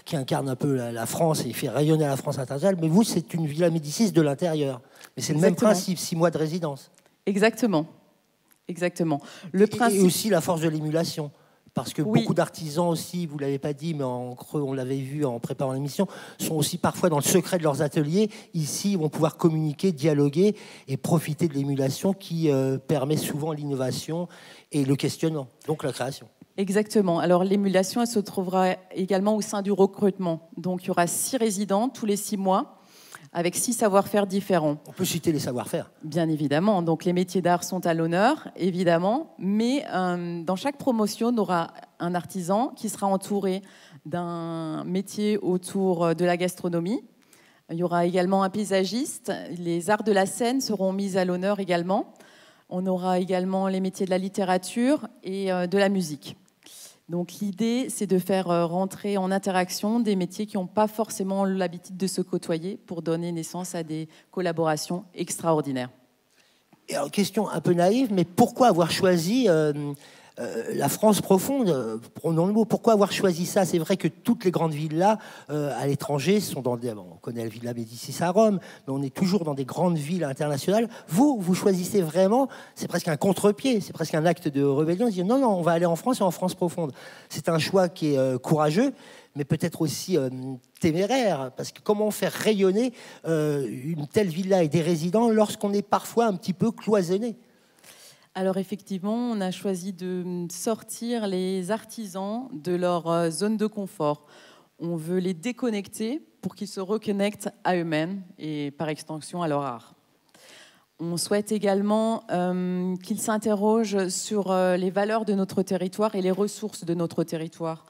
qui incarnent un peu la France et fait rayonner la France internationale. Mais vous, c'est une Villa Médicis de l'intérieur. Mais c'est le même principe, 6 mois de résidence. Exactement. Exactement. Et aussi la force de l'émulation. Parce que beaucoup d'artisans aussi, vous ne l'avez pas dit, mais en creux, on l'avait vu en préparant l'émission, sont aussi parfois dans le secret de leurs ateliers. Ici, ils vont pouvoir communiquer, dialoguer et profiter de l'émulation qui permet souvent l'innovation et le questionnement, donc la création. Exactement. Alors l'émulation, elle se trouvera également au sein du recrutement. Donc il y aura 6 résidents tous les 6 mois, avec 6 savoir-faire différents. On peut citer les savoir-faire. Bien évidemment. Donc les métiers d'art sont à l'honneur, évidemment. Mais dans chaque promotion, on aura un artisan qui sera entouré d'un métier autour de la gastronomie. Il y aura également un paysagiste. Les arts de la scène seront mis à l'honneur également. On aura également les métiers de la littérature et de la musique. Donc l'idée, c'est de faire rentrer en interaction des métiers qui n'ont pas forcément l'habitude de se côtoyer pour donner naissance à des collaborations extraordinaires. Et alors, question un peu naïve, mais pourquoi avoir choisi la France profonde, prenons le mot, pourquoi avoir choisi ça? C'est vrai que toutes les grandes villas à l'étranger sont dans des... on connaît la Villa Médicis à Rome, mais on est toujours dans des grandes villes internationales. Vous choisissez vraiment, c'est presque un contre-pied, c'est presque un acte de rébellion, de dire non, on va aller en France et en France profonde. C'est un choix qui est courageux, mais peut-être aussi téméraire, parce que comment faire rayonner une telle villa et des résidents lorsqu'on est parfois un petit peu cloisonné? Alors effectivement, on a choisi de sortir les artisans de leur zone de confort. On veut les déconnecter pour qu'ils se reconnectent à eux-mêmes et par extension à leur art. On souhaite également qu'ils s'interrogent sur les valeurs de notre territoire et les ressources de notre territoire.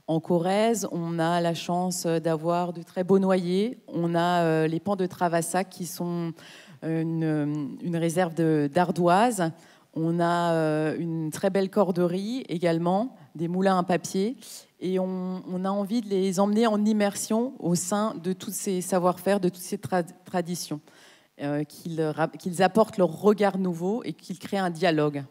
En Corrèze, on a la chance d'avoir de très beaux noyers. On a les pans de Travassac qui sont une réserve d'ardoise. On a une très belle corderie également, des moulins à papier. Et on a envie de les emmener en immersion au sein de tous ces savoir-faire, de toutes ces traditions. Qu'ils apportent leur regard nouveau et qu'ils créent un dialogue.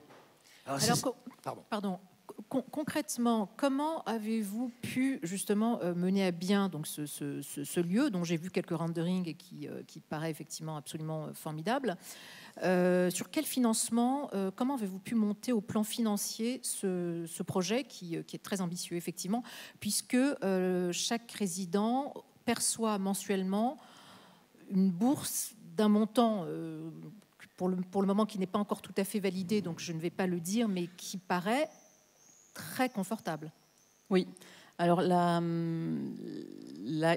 Concrètement, comment avez-vous pu justement mener à bien donc, ce lieu dont j'ai vu quelques renderings et qui paraît effectivement absolument formidable? Sur quel financement, comment avez-vous pu monter au plan financier ce projet qui est très ambitieux, effectivement, puisque chaque résident perçoit mensuellement une bourse d'un montant, pour le moment, qui n'est pas encore tout à fait validé, donc je ne vais pas le dire, mais qui paraît très confortable. Oui. Alors,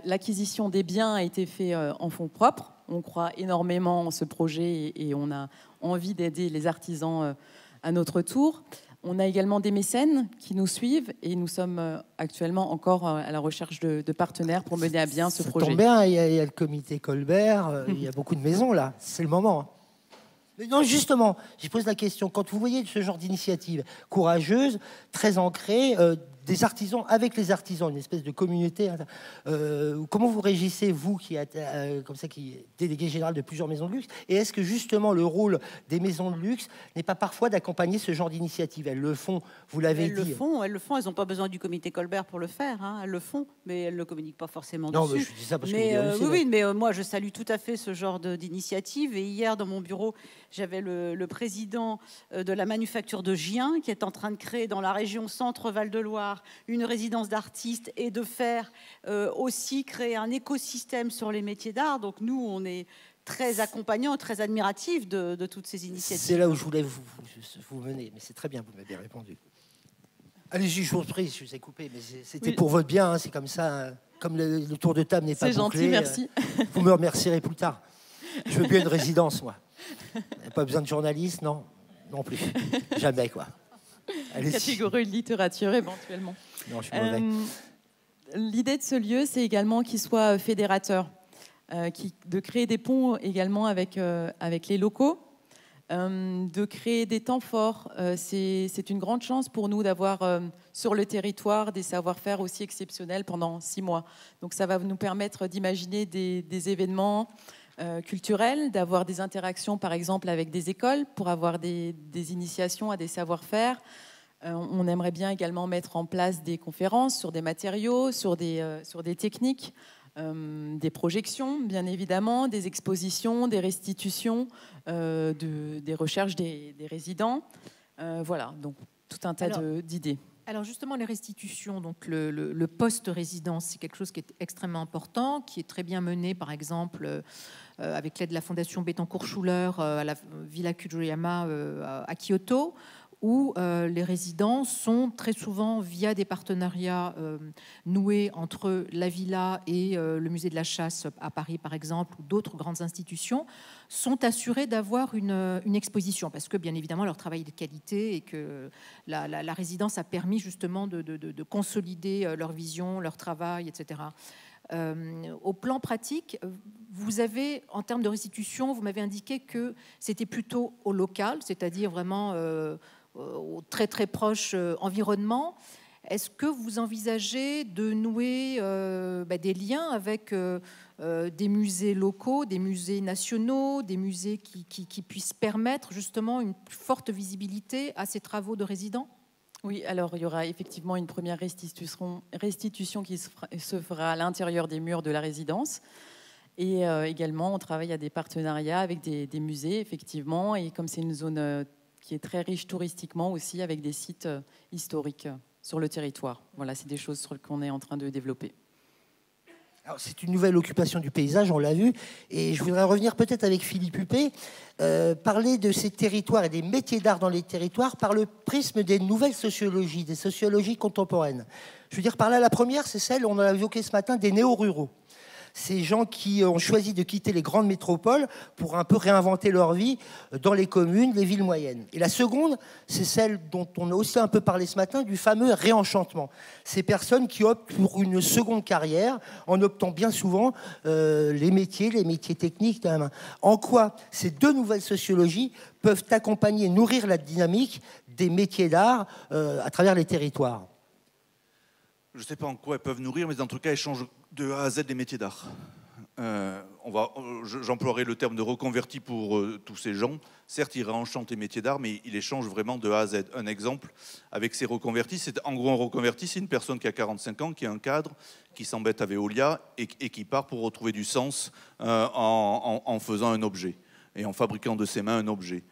l'acquisition des biens a été faite en fonds propres. On croit énormément en ce projet et on a envie d'aider les artisans à notre tour. On a également des mécènes qui nous suivent et nous sommes actuellement encore à la recherche de partenaires pour mener à bien ce projet. Ça tombe bien, il y a le comité Colbert, il y a beaucoup de maisons là, c'est le moment. Mais non, justement, je pose la question, quand vous voyez ce genre d'initiative courageuse, très ancrée, des artisans avec les artisans, une espèce de communauté, comment vous réagissez, vous qui êtes comme ça, qui est délégué général de plusieurs maisons de luxe, et est-ce que justement le rôle des maisons de luxe n'est pas parfois d'accompagner ce genre d'initiative? Elles le font, vous l'avez dit. Elles le font, elles n'ont pas besoin du comité Colbert pour le faire, hein. Elles le font, mais elles ne le communiquent pas forcément non, dessus. Mais je dis ça parce mais, que oui, mais moi je salue tout à fait ce genre d'initiative, et hier dans mon bureau, j'avais le président de la manufacture de Gien qui est en train de créer dans la région Centre-Val-de-Loire une résidence d'artistes et de faire aussi créer un écosystème sur les métiers d'art. Donc nous, on est très accompagnants, très admiratifs de toutes ces initiatives. C'est là où je voulais vous mener, mais c'est très bien, vous m'avez répondu. Allez-y, je vous prie, je vous ai coupé, mais c'était oui. Pour votre bien, hein, c'est comme ça, hein, comme le tour de table n'est pas bouclé. C'est gentil, merci. Vous me remercierez plus tard. Je veux bien une résidence, moi. Pas besoin de journaliste, non? Non plus. Jamais, quoi. Catégorie de littérature, éventuellement. Non, je suis mauvais. L'idée de ce lieu, c'est également qu'il soit fédérateur, de créer des ponts également avec les locaux, de créer des temps forts. C'est une grande chance pour nous d'avoir sur le territoire des savoir-faire aussi exceptionnels pendant 6 mois. Donc ça va nous permettre d'imaginer des événements culturels, d'avoir des interactions par exemple avec des écoles pour avoir des initiations à des savoir-faire. On aimerait bien également mettre en place des conférences sur des matériaux, sur des techniques, des projections bien évidemment, des expositions, des restitutions, des recherches des résidents. Voilà, donc tout un tas d'idées. Alors justement, les restitutions, donc le post-résidence, c'est quelque chose qui est extrêmement important, qui est très bien mené, par exemple, avec l'aide de la Fondation Bettencourt-Schuller à la Villa Kujuyama à Kyoto, où les résidents sont très souvent, via des partenariats noués entre la villa et le musée de la chasse à Paris, par exemple, ou d'autres grandes institutions, sont assurés d'avoir une exposition, parce que, bien évidemment, leur travail est de qualité et que la résidence a permis justement de consolider leur vision, leur travail, etc. Au plan pratique, vous avez, en termes de restitution, vous m'avez indiqué que c'était plutôt au local, c'est-à-dire vraiment au très très proche environnement. Est-ce que vous envisagez de nouer des liens avec des musées locaux, des musées nationaux, des musées qui puissent permettre justement une plus forte visibilité à ces travaux de résidents ? Oui, alors il y aura effectivement une première restitution qui se fera à l'intérieur des murs de la résidence. Et également, on travaille à des partenariats avec des musées, effectivement. Et comme c'est une zone qui est très riche touristiquement aussi, avec des sites historiques sur le territoire. Voilà, c'est des choses qu'on est en train de développer. Alors, c'est une nouvelle occupation du paysage, on l'a vu, et je voudrais revenir peut-être avec Philippe Huppé, parler de ces territoires et des métiers d'art dans les territoires par le prisme des nouvelles sociologies, des sociologies contemporaines. Je veux dire par là, la première, c'est celle, on en a évoqué ce matin, des néo-ruraux. Ces gens qui ont choisi de quitter les grandes métropoles pour un peu réinventer leur vie dans les communes, les villes moyennes. Et la seconde, c'est celle dont on a aussi un peu parlé ce matin, du fameux réenchantement. Ces personnes qui optent pour une seconde carrière en optant bien souvent les métiers techniques. En quoi ces deux nouvelles sociologies peuvent accompagner, nourrir la dynamique des métiers d'art à travers les territoires? Je ne sais pas en quoi elles peuvent nourrir, mais en tout cas, elles changent de A à Z les métiers d'art. J'emploierai le terme de reconverti pour tous ces gens. Certes, ils réenchantent les métiers d'art, mais ils les changent vraiment de A à Z. Un exemple, avec ces reconvertis, en gros, un reconverti, c'est une personne qui a 45 ans, qui est un cadre, qui s'embête à Veolia et qui part pour retrouver du sens en faisant un objet et en fabriquant de ses mains un objet.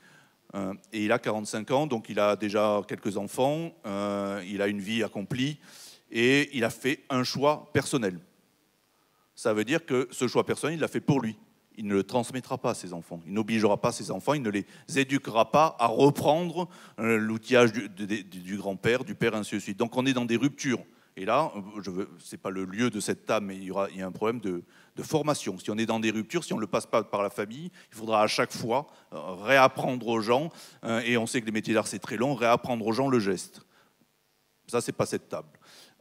Et il a 45 ans, donc il a déjà quelques enfants, il a une vie accomplie, et il a fait un choix personnel. Ça veut dire que ce choix personnel, il l'a fait pour lui. Il ne le transmettra pas à ses enfants. Il n'obligera pas ses enfants, il ne les éduquera pas à reprendre l'outillage du grand-père, du père, ainsi de suite. Donc on est dans des ruptures. Et là, ce n'est pas le lieu de cette table, mais il y a un problème de formation. Si on est dans des ruptures, si on ne le passe pas par la famille, il faudra à chaque fois réapprendre aux gens, et on sait que les métiers d'art, c'est très long, réapprendre aux gens le geste. Ça, ce n'est pas cette table.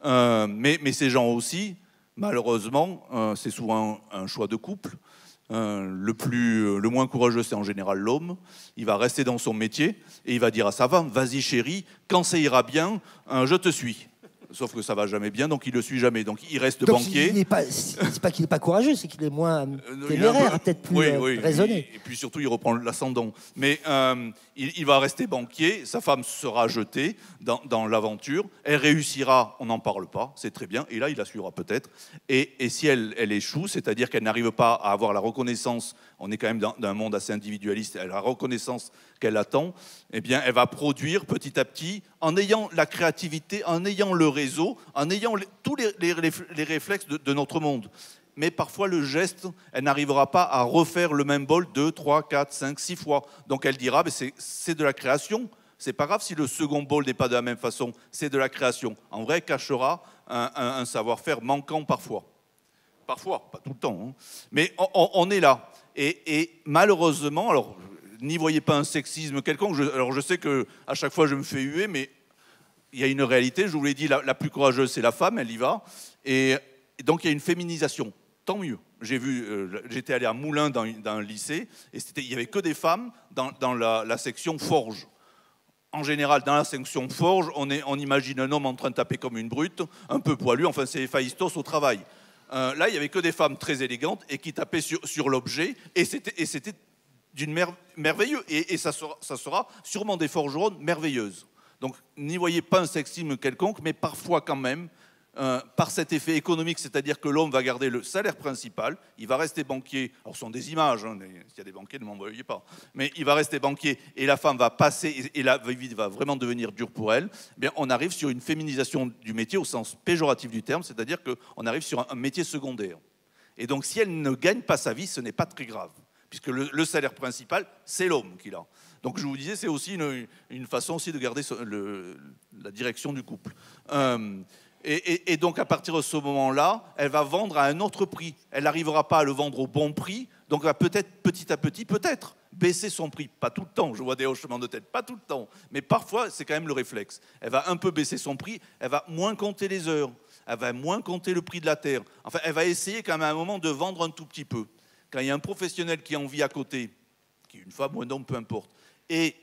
Mais ces gens aussi, malheureusement, c'est souvent un choix de couple. Le moins courageux, c'est en général l'homme. Il va rester dans son métier et il va dire à sa femme, vas-y chérie, quand ça ira bien, je te suis. Sauf que ça va jamais bien, donc il le suit jamais. Donc il reste donc banquier. C'est pas qu'il n'est pas courageux, c'est qu'il est moins téméraire, peut-être plus raisonné. Et puis surtout, il reprend l'ascendant. Mais il va rester banquier, sa femme sera jetée dans l'aventure, elle réussira, on n'en parle pas, c'est très bien, et là, il la suivra peut-être. Et si elle échoue, c'est-à-dire qu'elle n'arrive pas à avoir la reconnaissance, on est quand même dans un monde assez individualiste, elle a la reconnaissance qu'elle attend, eh bien, elle va produire petit à petit, en ayant la créativité, en ayant le réseau, en ayant tous les réflexes de notre monde. Mais parfois, le geste, elle n'arrivera pas à refaire le même bol 2, 3, 4, 5, 6 fois. Donc elle dira, c'est de la création. C'est pas grave si le second bol n'est pas de la même façon. C'est de la création. En vrai, elle cachera un savoir-faire manquant parfois. Parfois, pas tout le temps. Hein. Mais on est là. Et malheureusement, alors, n'y voyez pas un sexisme quelconque. Alors je sais qu'à chaque fois, je me fais huer, mais il y a une réalité. Je vous l'ai dit, la plus courageuse, c'est la femme, elle y va. Et donc, il y a une féminisation. Tant mieux. J'étais allé à Moulins dans un lycée, et il n'y avait que des femmes dans la section forge. En général, dans la section forge, on imagine un homme en train de taper comme une brute, un peu poilu, enfin c'est Héphaïstos au travail. Là, il n'y avait que des femmes très élégantes et qui tapaient sur l'objet, et c'était d'une merveilleux. Et ça sera sûrement des forgerons merveilleuses. Donc, n'y voyez pas un sexisme quelconque, mais parfois quand même, par cet effet économique, c'est-à-dire que l'homme va garder le salaire principal, il va rester banquier, alors ce sont des images, hein, s'il y a des banquiers, ne m'en voyez pas, mais il va rester banquier et la femme va passer, et la vie va vraiment devenir dure pour elle, eh bien, on arrive sur une féminisation du métier au sens péjoratif du terme, c'est-à-dire qu'on arrive sur un métier secondaire. Et donc si elle ne gagne pas sa vie, ce n'est pas très grave, puisque le salaire principal, c'est l'homme qui l'a. Donc je vous disais, c'est aussi une façon aussi de garder la direction du couple. Et donc, à partir de ce moment-là, elle va vendre à un autre prix. Elle n'arrivera pas à le vendre au bon prix, donc elle va peut-être, petit à petit, peut-être, baisser son prix. Pas tout le temps, je vois des hochements de tête, pas tout le temps. Mais parfois, c'est quand même le réflexe. Elle va un peu baisser son prix, elle va moins compter les heures, elle va moins compter le prix de la terre. Enfin, elle va essayer quand même à un moment de vendre un tout petit peu. Quand il y a un professionnel qui en vit à côté, qui est une femme ou un homme, peu importe, et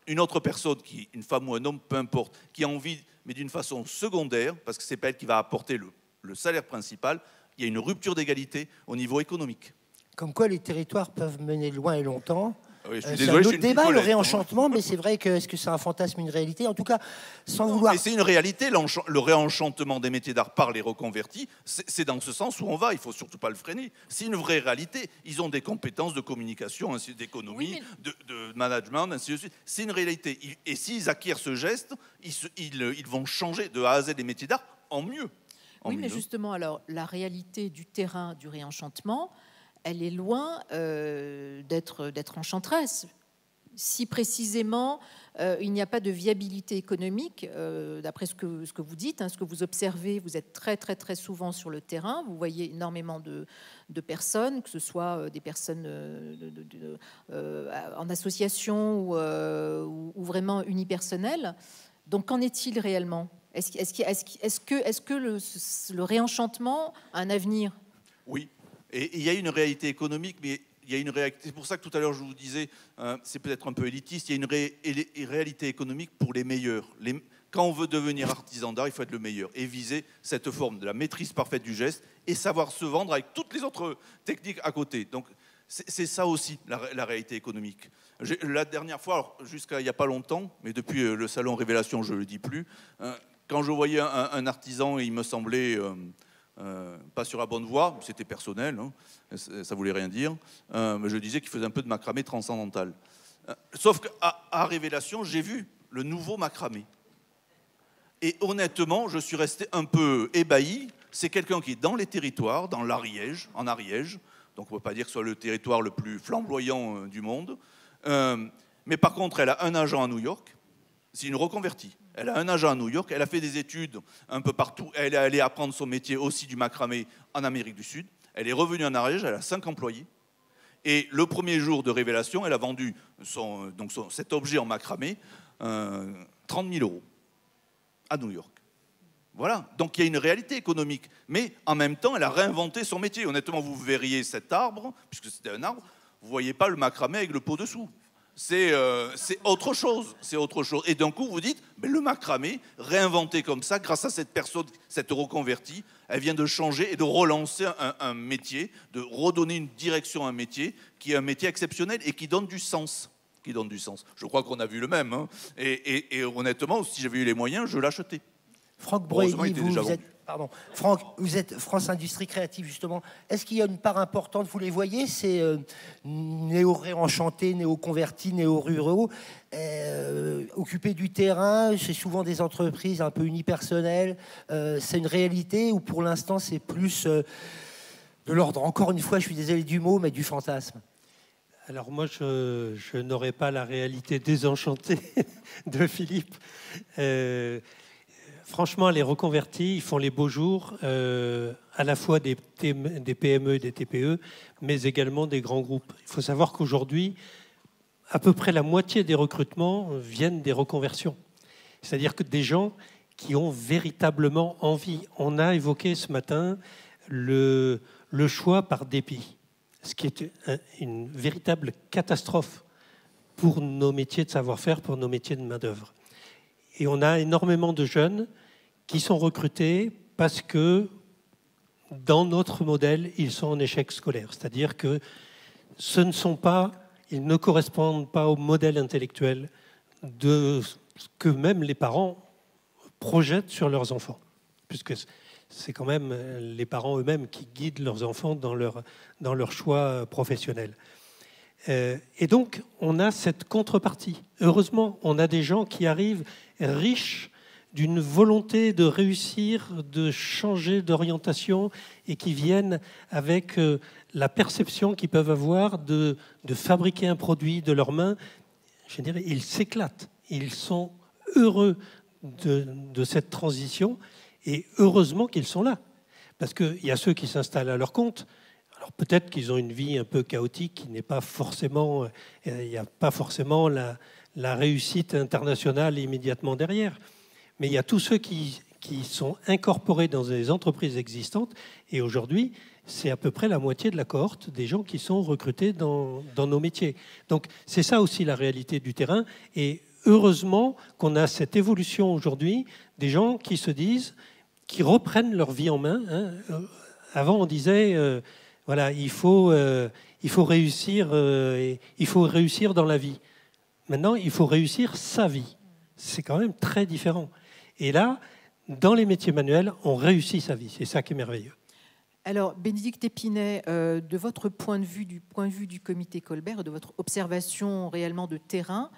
une autre personne, une femme ou un homme, peu importe, qui en vit mais d'une façon secondaire, parce que ce n'est pas elle qui va apporter le salaire principal, il y a une rupture d'égalité au niveau économique. Comme quoi les territoires peuvent mener loin et longtemps. Oui, c'est un autre débat, le réenchantement, mais c'est vrai que est-ce que c'est un fantasme, une réalité? En tout cas, sans vouloir... Mais c'est une réalité, le réenchantement des métiers d'art par les reconvertis, c'est dans ce sens où on va, il ne faut surtout pas le freiner. C'est une vraie réalité. Ils ont des compétences de communication, d'économie, de management, ainsi de suite. C'est une réalité. Et s'ils acquièrent ce geste, ils vont changer de A à Z les métiers d'art en mieux. en Oui, mais 1000. justement, alors, la réalité du terrain du réenchantement, elle est loin d'être enchanteresse. Si précisément il n'y a pas de viabilité économique, d'après ce que vous dites, hein, ce que vous observez, vous êtes très très très souvent sur le terrain, vous voyez énormément de personnes, que ce soit des personnes en association ou vraiment unipersonnelles. Donc qu'en est-il réellement? Est-ce que le réenchantement a un avenir? Oui, et il y a une réalité économique, mais il y a une réalité. C'est pour ça que tout à l'heure je vous disais, c'est peut-être un peu élitiste. Il y a une réalité économique pour les meilleurs. Quand on veut devenir artisan d'art, il faut être le meilleur et viser cette forme de la maîtrise parfaite du geste et savoir se vendre avec toutes les autres techniques à côté. Donc c'est ça aussi la réalité économique. La dernière fois, jusqu'à il n'y a pas longtemps, mais depuis le salon Révélation, je ne le dis plus, quand je voyais un artisan, il me semblait pas sur la bonne voie, c'était personnel, hein, ça voulait rien dire, mais je disais qu'il faisait un peu de macramé transcendantal. Sauf qu'à Révélation, j'ai vu le nouveau macramé. Et honnêtement, je suis resté un peu ébahi. C'est quelqu'un qui est dans les territoires, dans l'Ariège, en Ariège, donc on ne peut pas dire que ce soit le territoire le plus flamboyant du monde. Mais par contre, elle a un agent à New York, c'est une reconvertie. Elle a un agent à New York, elle a fait des études un peu partout, elle est allée apprendre son métier aussi du macramé en Amérique du Sud. Elle est revenue en Ariège, elle a 5 employés. Et le premier jour de Révélation, elle a vendu cet objet en macramé 30 000 € à New York. Voilà, donc il y a une réalité économique. Mais en même temps, elle a réinventé son métier. Honnêtement, vous verriez cet arbre, puisque c'était un arbre, vous ne voyez pas le macramé avec le pot dessous. C'est autre chose. C'est autre chose. Et d'un coup, vous dites, mais le macramé, réinventé comme ça, grâce à cette personne, cette reconvertie, elle vient de changer et de relancer un métier, de redonner une direction à un métier qui est un métier exceptionnel et qui donne du sens. Je crois qu'on a vu le même. Hein. Et honnêtement, si j'avais eu les moyens, je l'achetais. Franck Broydy, vous êtes France Industrie Créative, justement. Est-ce qu'il y a une part importante, vous les voyez, ces néo-réenchantés, néo-convertis, néo-ruraux, occupés du terrain, c'est souvent des entreprises un peu unipersonnelles. C'est une réalité ou pour l'instant c'est plus de l'ordre, encore une fois, je suis désolé du mot, mais du fantasme? Alors moi, je n'aurais pas la réalité désenchantée de Philippe. Franchement, les reconvertis, ils font les beaux jours, à la fois des PME et des TPE, mais également des grands groupes. Il faut savoir qu'aujourd'hui, à peu près la moitié des recrutements viennent des reconversions. C'est-à-dire que des gens qui ont véritablement envie. On a évoqué ce matin le choix par dépit, ce qui est une véritable catastrophe pour nos métiers de savoir-faire, pour nos métiers de main-d'œuvre. Et on a énormément de jeunes qui sont recrutés parce que dans notre modèle, ils sont en échec scolaire. C'est-à-dire que ils ne correspondent pas au modèle intellectuel de ce que même les parents projettent sur leurs enfants. Puisque c'est quand même les parents eux-mêmes qui guident leurs enfants dans leur choix professionnel. Et donc, on a cette contrepartie. Heureusement, on a des gens qui arrivent riches d'une volonté de réussir, de changer d'orientation et qui viennent avec la perception qu'ils peuvent avoir de fabriquer un produit de leurs mains. Je dirais, ils s'éclatent. Ils sont heureux de cette transition et heureusement qu'ils sont là. Parce qu'il y a ceux qui s'installent à leur compte. Alors peut-être qu'ils ont une vie un peu chaotique, qui n'est pas forcément, il n'y a pas forcément la réussite internationale immédiatement derrière. Mais il y a tous ceux qui sont incorporés dans des entreprises existantes. Et aujourd'hui, c'est à peu près la moitié de la cohorte des gens qui sont recrutés dans nos métiers. Donc c'est ça aussi la réalité du terrain. Et heureusement qu'on a cette évolution aujourd'hui, des gens qui se disent, qui reprennent leur vie en main. Hein. Avant, on disait... voilà, il faut réussir dans la vie. Maintenant, il faut réussir sa vie. C'est quand même très différent. Et là, dans les métiers manuels, on réussit sa vie. C'est ça qui est merveilleux. Alors, Bénédicte Épinay, de votre point de vue, du point de vue du comité Colbert, de votre observation réellement de terrain,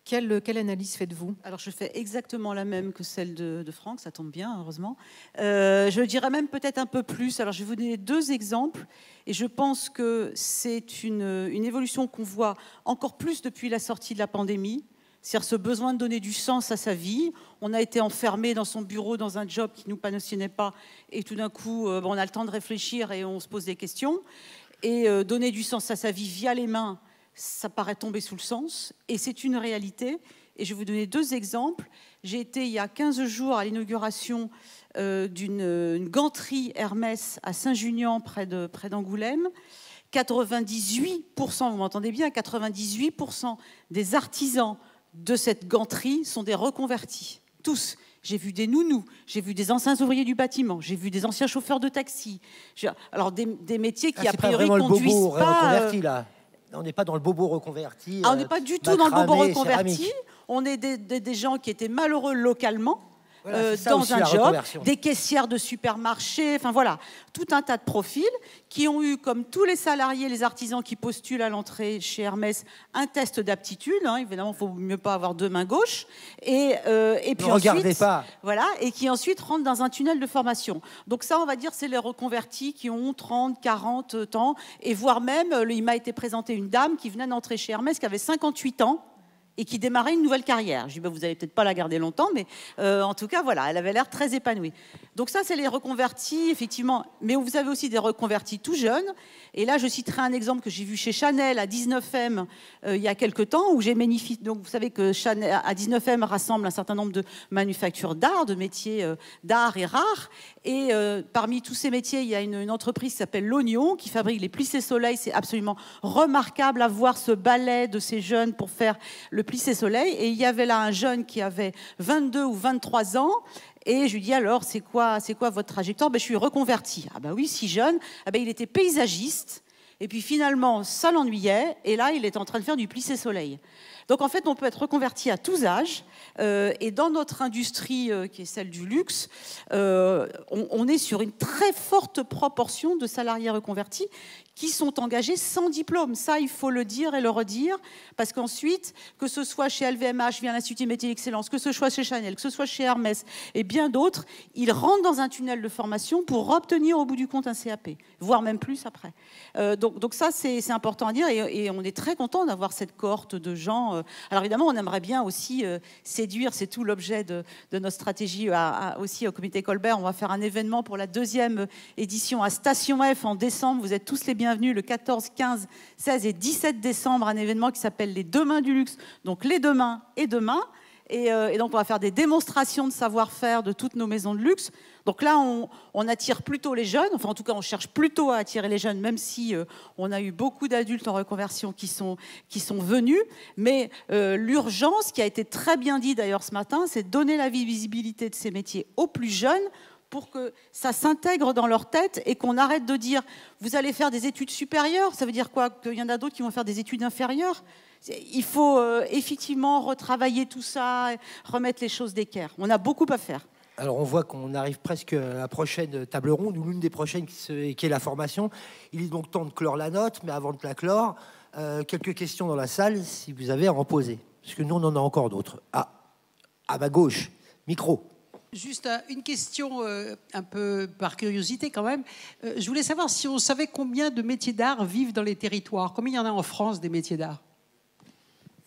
Quelle analyse faites-vous? Alors, je fais exactement la même que celle de Franck, ça tombe bien, heureusement. Je dirais même peut-être un peu plus. Alors, je vais vous donner 2 exemples, et je pense que c'est une évolution qu'on voit encore plus depuis la sortie de la pandémie, c'est-à-dire ce besoin de donner du sens à sa vie. On a été enfermé dans son bureau, dans un job qui ne nous passionnait pas, et tout d'un coup, on a le temps de réfléchir et on se pose des questions. Et donner du sens à sa vie via les mains, ça paraît tomber sous le sens, et c'est une réalité. Et je vais vous donner 2 exemples. J'ai été il y a 15 jours à l'inauguration d'une ganterie Hermès à Saint-Junien, près d'Angoulême. 98%, vous m'entendez bien, 98% des artisans de cette ganterie sont des reconvertis. Tous. J'ai vu des nounous, j'ai vu des anciens ouvriers du bâtiment, j'ai vu des anciens chauffeurs de taxi. Alors des métiers qui a priori conduisent bobo pas. Reconverti, là. On n'est pas dans le bobo reconverti. On n'est pas du tout dans le bobo reconverti. Céramique. On est des gens qui étaient malheureux localement. Voilà, dans un job, des caissières de supermarché, enfin voilà, tout un tas de profils qui ont eu, comme tous les salariés, les artisans qui postulent à l'entrée chez Hermès, un test d'aptitude. Évidemment, il faut mieux pas avoir 2 mains gauches. Et puis regardez pas. Voilà, et qui ensuite rentrent dans un tunnel de formation. Donc ça, on va dire, c'est les reconvertis qui ont 30, 40 ans, et voire même, il m'a été présenté une dame qui venait d'entrer chez Hermès, qui avait 58 ans, et qui démarrait une nouvelle carrière. Je dis, vous n'allez peut-être pas la garder longtemps, mais en tout cas, voilà, elle avait l'air très épanouie. Donc ça, c'est les reconvertis, effectivement. Mais vous avez aussi des reconvertis tout jeunes. Et là, je citerai un exemple que j'ai vu chez Chanel à 19M il y a quelque temps, où j'ai magnifié. Donc vous savez que Chanel à 19M rassemble un certain nombre de manufactures d'art, de métiers d'art et rares. Et parmi tous ces métiers, il y a une entreprise qui s'appelle L'Oignon, qui fabrique les plissés-soleil. C'est absolument remarquable à voir ce ballet de ces jeunes pour faire le plissé-soleil. Et il y avait là un jeune qui avait 22 ou 23 ans. Et je lui dis, alors, c'est quoi votre trajectoire? Je suis reconverti. Ah ben oui, si jeune. Ah ben, il était paysagiste. Et puis finalement, ça l'ennuyait. Et là, il est en train de faire du plissé-soleil. Donc en fait, on peut être reconverti à tous âges. Et dans notre industrie, qui est celle du luxe, on est sur une très forte proportion de salariés reconvertis qui sont engagés sans diplôme. Ça, il faut le dire et le redire, parce qu'ensuite, que ce soit chez LVMH, via l'Institut Métier d'Excellence, que ce soit chez Chanel, que ce soit chez Hermès et bien d'autres, ils rentrent dans un tunnel de formation pour obtenir au bout du compte un CAP, voire même plus après. Donc ça, c'est important à dire, et on est très content d'avoir cette cohorte de gens. Alors évidemment, on aimerait bien aussi séduire, c'est tout l'objet de notre stratégie aussi au comité Colbert. On va faire un événement pour la 2e édition à Station F en décembre. Vous êtes tous les bienvenus le 14, 15, 16 et 17 décembre, un événement qui s'appelle les Demain du luxe. Donc les demain et demain. Et donc on va faire des démonstrations de savoir-faire de toutes nos maisons de luxe. Donc là, on attire plutôt les jeunes. Enfin, en tout cas, on cherche plutôt à attirer les jeunes, même si on a eu beaucoup d'adultes en reconversion qui sont venus. Mais l'urgence, qui a été très bien dit d'ailleurs ce matin, c'est de donner la visibilité de ces métiers aux plus jeunes, pour que ça s'intègre dans leur tête et qu'on arrête de dire « vous allez faire des études supérieures ». Ça veut dire quoi? Qu'il y en a d'autres qui vont faire des études inférieures? Il faut effectivement retravailler tout ça, remettre les choses d'équerre. On a beaucoup à faire. Alors on voit qu'on arrive presque à la prochaine table ronde, ou l'une des prochaines qui est la formation. Il est donc temps de clore la note, mais avant de la clore, quelques questions dans la salle, si vous avez à en poser. Parce que nous, on en a encore d'autres. Ah, à ma gauche, micro. Juste une question un peu par curiosité quand même. Je voulais savoir si on savait combien de métiers d'art vivent dans les territoires. Combien il y en a en France des métiers d'art?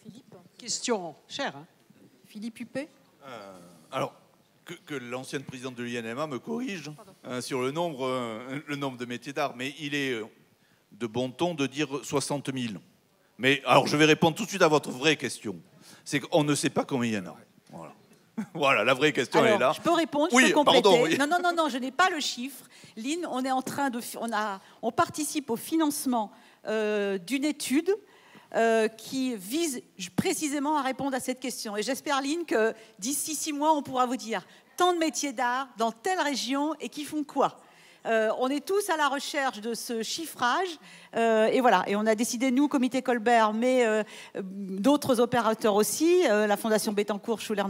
Philippe. Question chère. Hein. Philippe Huppé. Alors, que l'ancienne présidente de l'INMA me corrige sur le nombre de métiers d'art, mais il est de bon ton de dire 60 000. Mais alors, je vais répondre tout de suite à votre vraie question. C'est qu'on ne sait pas combien il y en a. Voilà. Voilà, la vraie question, alors, elle est là. Je peux répondre, je oui, peux compléter. Pardon, oui. Non, je n'ai pas le chiffre. Lynn, on est en train de, on participe au financement d'une étude qui vise précisément à répondre à cette question. Et j'espère, Lynn, que d'ici 6 mois, on pourra vous dire tant de métiers d'art dans telle région et qui font quoi. On est tous à la recherche de ce chiffrage et voilà. Et on a décidé, nous, Comité Colbert, mais d'autres opérateurs aussi, la Fondation Bettencourt, Schuller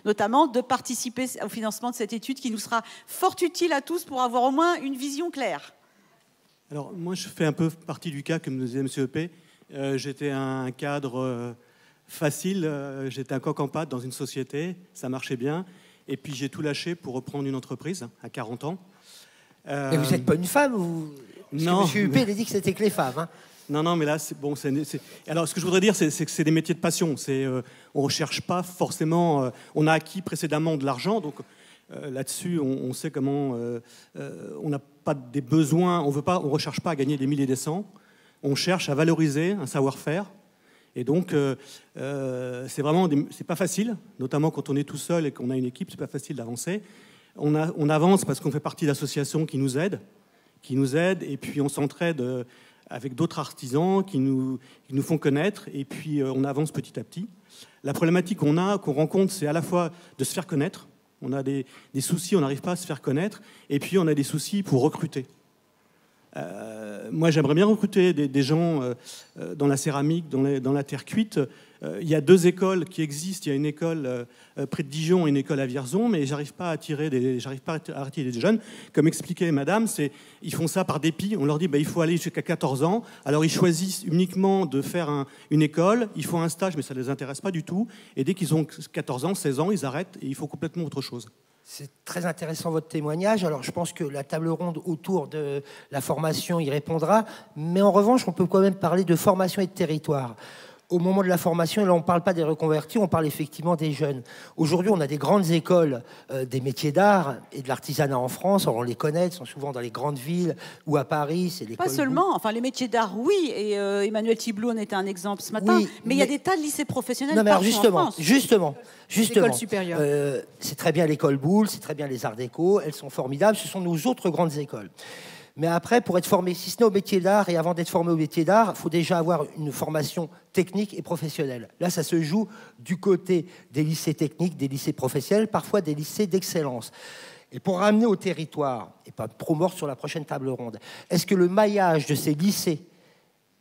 notamment, de participer au financement de cette étude qui nous sera fort utile à tous pour avoir au moins une vision claire. Alors, moi, je fais un peu partie du cas, comme nous disait M. Huppé. J'étais un cadre facile. J'étais un coq en pâte dans une société, ça marchait bien. Et puis j'ai tout lâché pour reprendre une entreprise à 40 ans. Mais vous n'êtes pas une femme ou... Non. M. Huppé, il a dit que c'était que les femmes. Hein. Non, mais là, c'est bon. Alors, ce que je voudrais dire, c'est que c'est des métiers de passion. On ne recherche pas forcément. On a acquis précédemment de l'argent, donc là-dessus, on sait comment. On n'a pas des besoins. On ne recherche pas à gagner des milliers et des cents. On cherche à valoriser un savoir-faire. Et donc, c'est vraiment, c'est pas facile, notamment quand on est tout seul et qu'on a une équipe, c'est pas facile d'avancer. On avance parce qu'on fait partie d'associations qui nous aident, et puis on s'entraide avec d'autres artisans qui nous font connaître, et puis on avance petit à petit. La problématique qu'on rencontre, c'est à la fois de se faire connaître. On a des soucis, on n'arrive pas à se faire connaître, et puis on a des soucis pour recruter. Moi, j'aimerais bien recruter des gens dans la céramique, dans la terre cuite. Il y a 2 écoles qui existent. Il y a une école près de Dijon et une école à Vierzon, mais j'arrive pas à attirer des jeunes. Comme expliquait Madame, ils font ça par dépit. On leur dit il faut aller jusqu'à 14 ans. Alors ils choisissent uniquement de faire une école. Ils font un stage, mais ça ne les intéresse pas du tout. Et dès qu'ils ont 14 ans, 16 ans, ils arrêtent et ils font complètement autre chose. C'est très intéressant votre témoignage. Alors je pense que la table ronde autour de la formation y répondra. Mais en revanche, on peut quand même parler de formation et de territoire. Au moment de la formation, là on ne parle pas des reconvertis, on parle effectivement des jeunes. Aujourd'hui, on a des grandes écoles des métiers d'art et de l'artisanat en France. Alors, on les connaît, elles sont souvent dans les grandes villes ou à Paris. C'est l'école. Pas seulement, enfin les métiers d'art, oui. Et Emmanuel Thiblou en était un exemple ce matin. Oui, mais il y a des tas de lycées professionnels partout en France. Justement. L'école supérieure. C'est très bien l'école Boulle, c'est très bien les Arts Déco. Elles sont formidables. Ce sont nos autres grandes écoles. Mais après, pour être formé, si ce n'est au métier d'art, et avant d'être formé au métier d'art, il faut déjà avoir une formation technique et professionnelle. Là, ça se joue du côté des lycées techniques, des lycées professionnels, parfois des lycées d'excellence. Et pour ramener au territoire, et pas promort sur la prochaine table ronde, est-ce que le maillage de ces lycées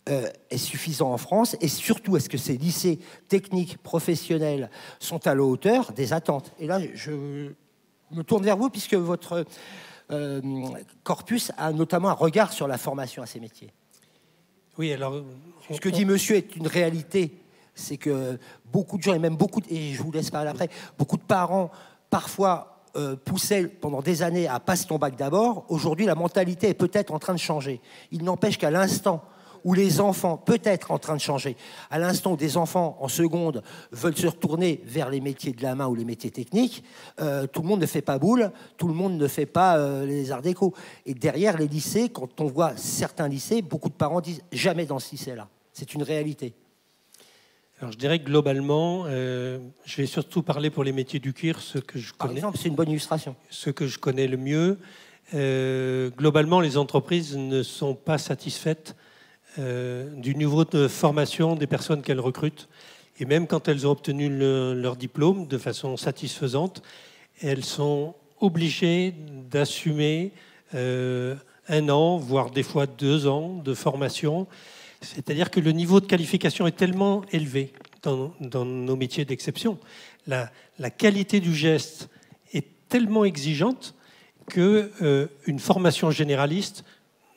est suffisant en France? Et surtout, est-ce que ces lycées techniques, professionnels sont à la hauteur des attentes? Et là, je me tourne vers vous, puisque votre... corpus a notamment un regard sur la formation à ces métiers. Oui, alors... Ce que dit monsieur est une réalité, c'est que beaucoup de gens, et même et je vous laisse parler après, beaucoup de parents, parfois poussaient pendant des années à passer ton bac d'abord. Aujourd'hui, la mentalité est peut-être en train de changer. Il n'empêche qu'à l'instant où les enfants, peut-être en train de changer, à l'instant où des enfants en seconde veulent se retourner vers les métiers de la main ou les métiers techniques, tout le monde ne fait pas boule, tout le monde ne fait pas les arts déco. Et derrière les lycées, quand on voit certains lycées, beaucoup de parents disent jamais dans ce lycée-là. C'est une réalité. Alors je dirais que globalement, je vais surtout parler pour les métiers du cuir, ceux que je connais. Par exemple, c'est une bonne illustration. Ceux que je connais le mieux. Globalement, les entreprises ne sont pas satisfaites du niveau de formation des personnes qu'elles recrutent. Et même quand elles ont obtenu leur diplôme de façon satisfaisante, elles sont obligées d'assumer 1 an, voire des fois 2 ans de formation. C'est-à-dire que le niveau de qualification est tellement élevé dans nos métiers d'exception. La qualité du geste est tellement exigeante qu'une formation généraliste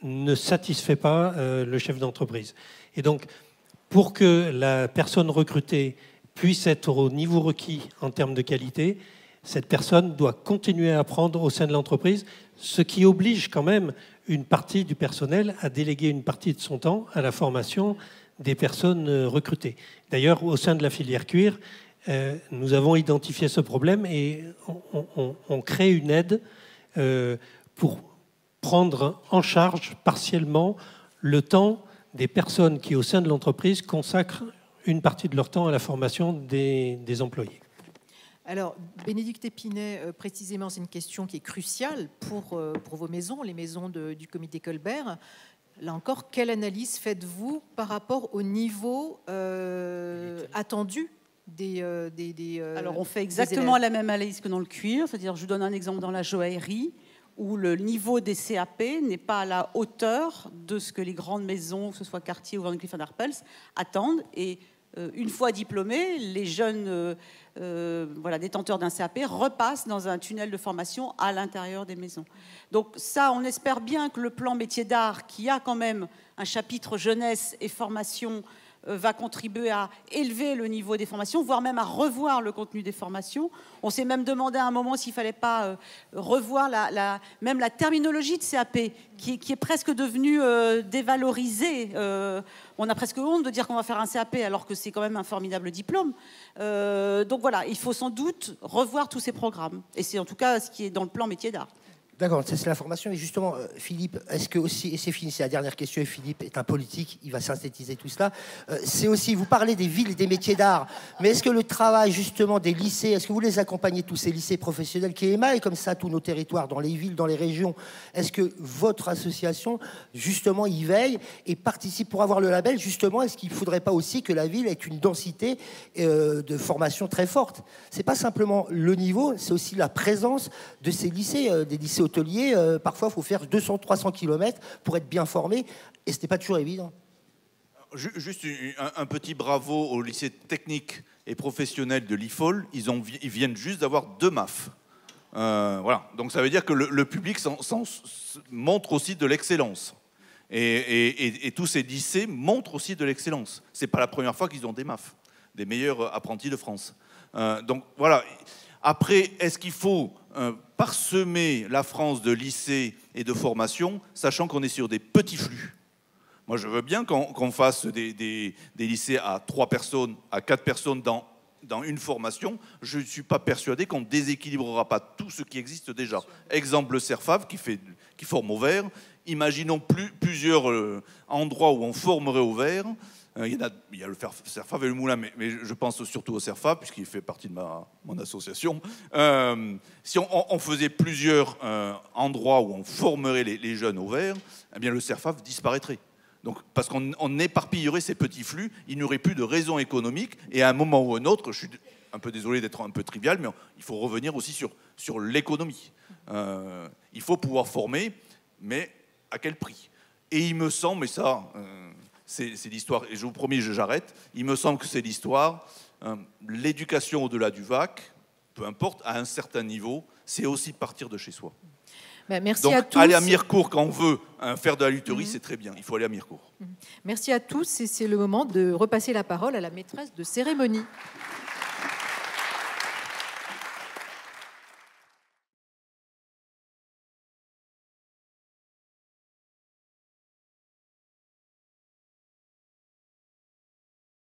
ne satisfait pas le chef d'entreprise. Et donc, pour que la personne recrutée puisse être au niveau requis en termes de qualité, cette personne doit continuer à apprendre au sein de l'entreprise, ce qui oblige quand même une partie du personnel à déléguer une partie de son temps à la formation des personnes recrutées. D'ailleurs, au sein de la filière cuir, nous avons identifié ce problème et on crée une aide pour prendre en charge partiellement le temps des personnes qui, au sein de l'entreprise, consacrent une partie de leur temps à la formation des employés. Alors, Bénédicte Épinay, précisément, c'est une question qui est cruciale pour vos maisons, les maisons du comité Colbert. Là encore, quelle analyse faites-vous par rapport au niveau attendu Alors, on fait exactement la même analyse que dans le cuir. C'est-à-dire, je vous donne un exemple dans la joaillerie, où le niveau des CAP n'est pas à la hauteur de ce que les grandes maisons, que ce soit Cartier ou Van Cleef & Arpels, attendent. Et une fois diplômés, les jeunes détenteurs d'un CAP repassent dans un tunnel de formation à l'intérieur des maisons. Donc ça, on espère bien que le plan métier d'art, qui a quand même un chapitre jeunesse et formation, va contribuer à élever le niveau des formations, voire même à revoir le contenu des formations. On s'est même demandé à un moment s'il ne fallait pas revoir même la terminologie de CAP, qui est presque devenue dévalorisée. On a presque honte de dire qu'on va faire un CAP alors que c'est quand même un formidable diplôme. Donc voilà, il faut sans doute revoir tous ces programmes. Et c'est en tout cas ce qui est dans le plan métier d'art. D'accord, ça c'est la formation. Et justement, Philippe, est-ce que aussi, et c'est fini, c'est la dernière question, et Philippe est un politique, il va synthétiser tout cela, c'est aussi, vous parlez des villes et des métiers d'art, mais est-ce que le travail justement des lycées, est-ce que vous les accompagnez, tous ces lycées professionnels qui émaillent comme ça tous nos territoires, dans les villes, dans les régions, est-ce que votre association justement y veille et participe pour avoir le label, justement, est-ce qu'il ne faudrait pas aussi que la ville ait une densité de formation très forte? C'est pas simplement le niveau, c'est aussi la présence de ces lycées, des lycées hôteliers, parfois il faut faire 200-300 km pour être bien formé, et ce n'est pas toujours évident. Juste un petit bravo au lycée technique et professionnel de l'IFOL, ils viennent juste d'avoir 2 MAF. Voilà. Donc ça veut dire que le public montre aussi de l'excellence. Et tous ces lycées montrent aussi de l'excellence. Ce n'est pas la première fois qu'ils ont des MAF, des meilleurs apprentis de France. Donc voilà. Après, est-ce qu'il faut parsemer la France de lycées et de formations, sachant qu'on est sur des petits flux? Moi, je veux bien qu'on fasse des lycées à 3 personnes, à 4 personnes dans une formation. Je ne suis pas persuadé qu'on ne déséquilibrera pas tout ce qui existe déjà. Exemple, le CERFAV qui forme au vert. Imaginons plusieurs endroits où on formerait au vert. Il y a le CERFAV et le Moulin, mais je pense surtout au CERFAV, puisqu'il fait partie de mon association. Si on faisait plusieurs endroits où on formerait les jeunes au vert, eh bien le CERFAV disparaîtrait. Donc, parce qu'on éparpillerait ces petits flux, il n'y aurait plus de raison économique, et à un moment ou un autre, je suis un peu désolé d'être un peu trivial, mais il faut revenir aussi sur l'économie. Il faut pouvoir former, mais à quel prix? Et il me semble, mais ça... c'est l'histoire, et je vous promets, j'arrête. Il me semble que c'est l'histoire. L'éducation au-delà du VAC, peu importe, à un certain niveau, c'est aussi partir de chez soi. Merci donc, à tous. Aller à Mirecourt quand on veut faire de la lutherie, c'est très bien. Il faut aller à Mirecourt. Merci à tous, et c'est le moment de repasser la parole à la maîtresse de cérémonie.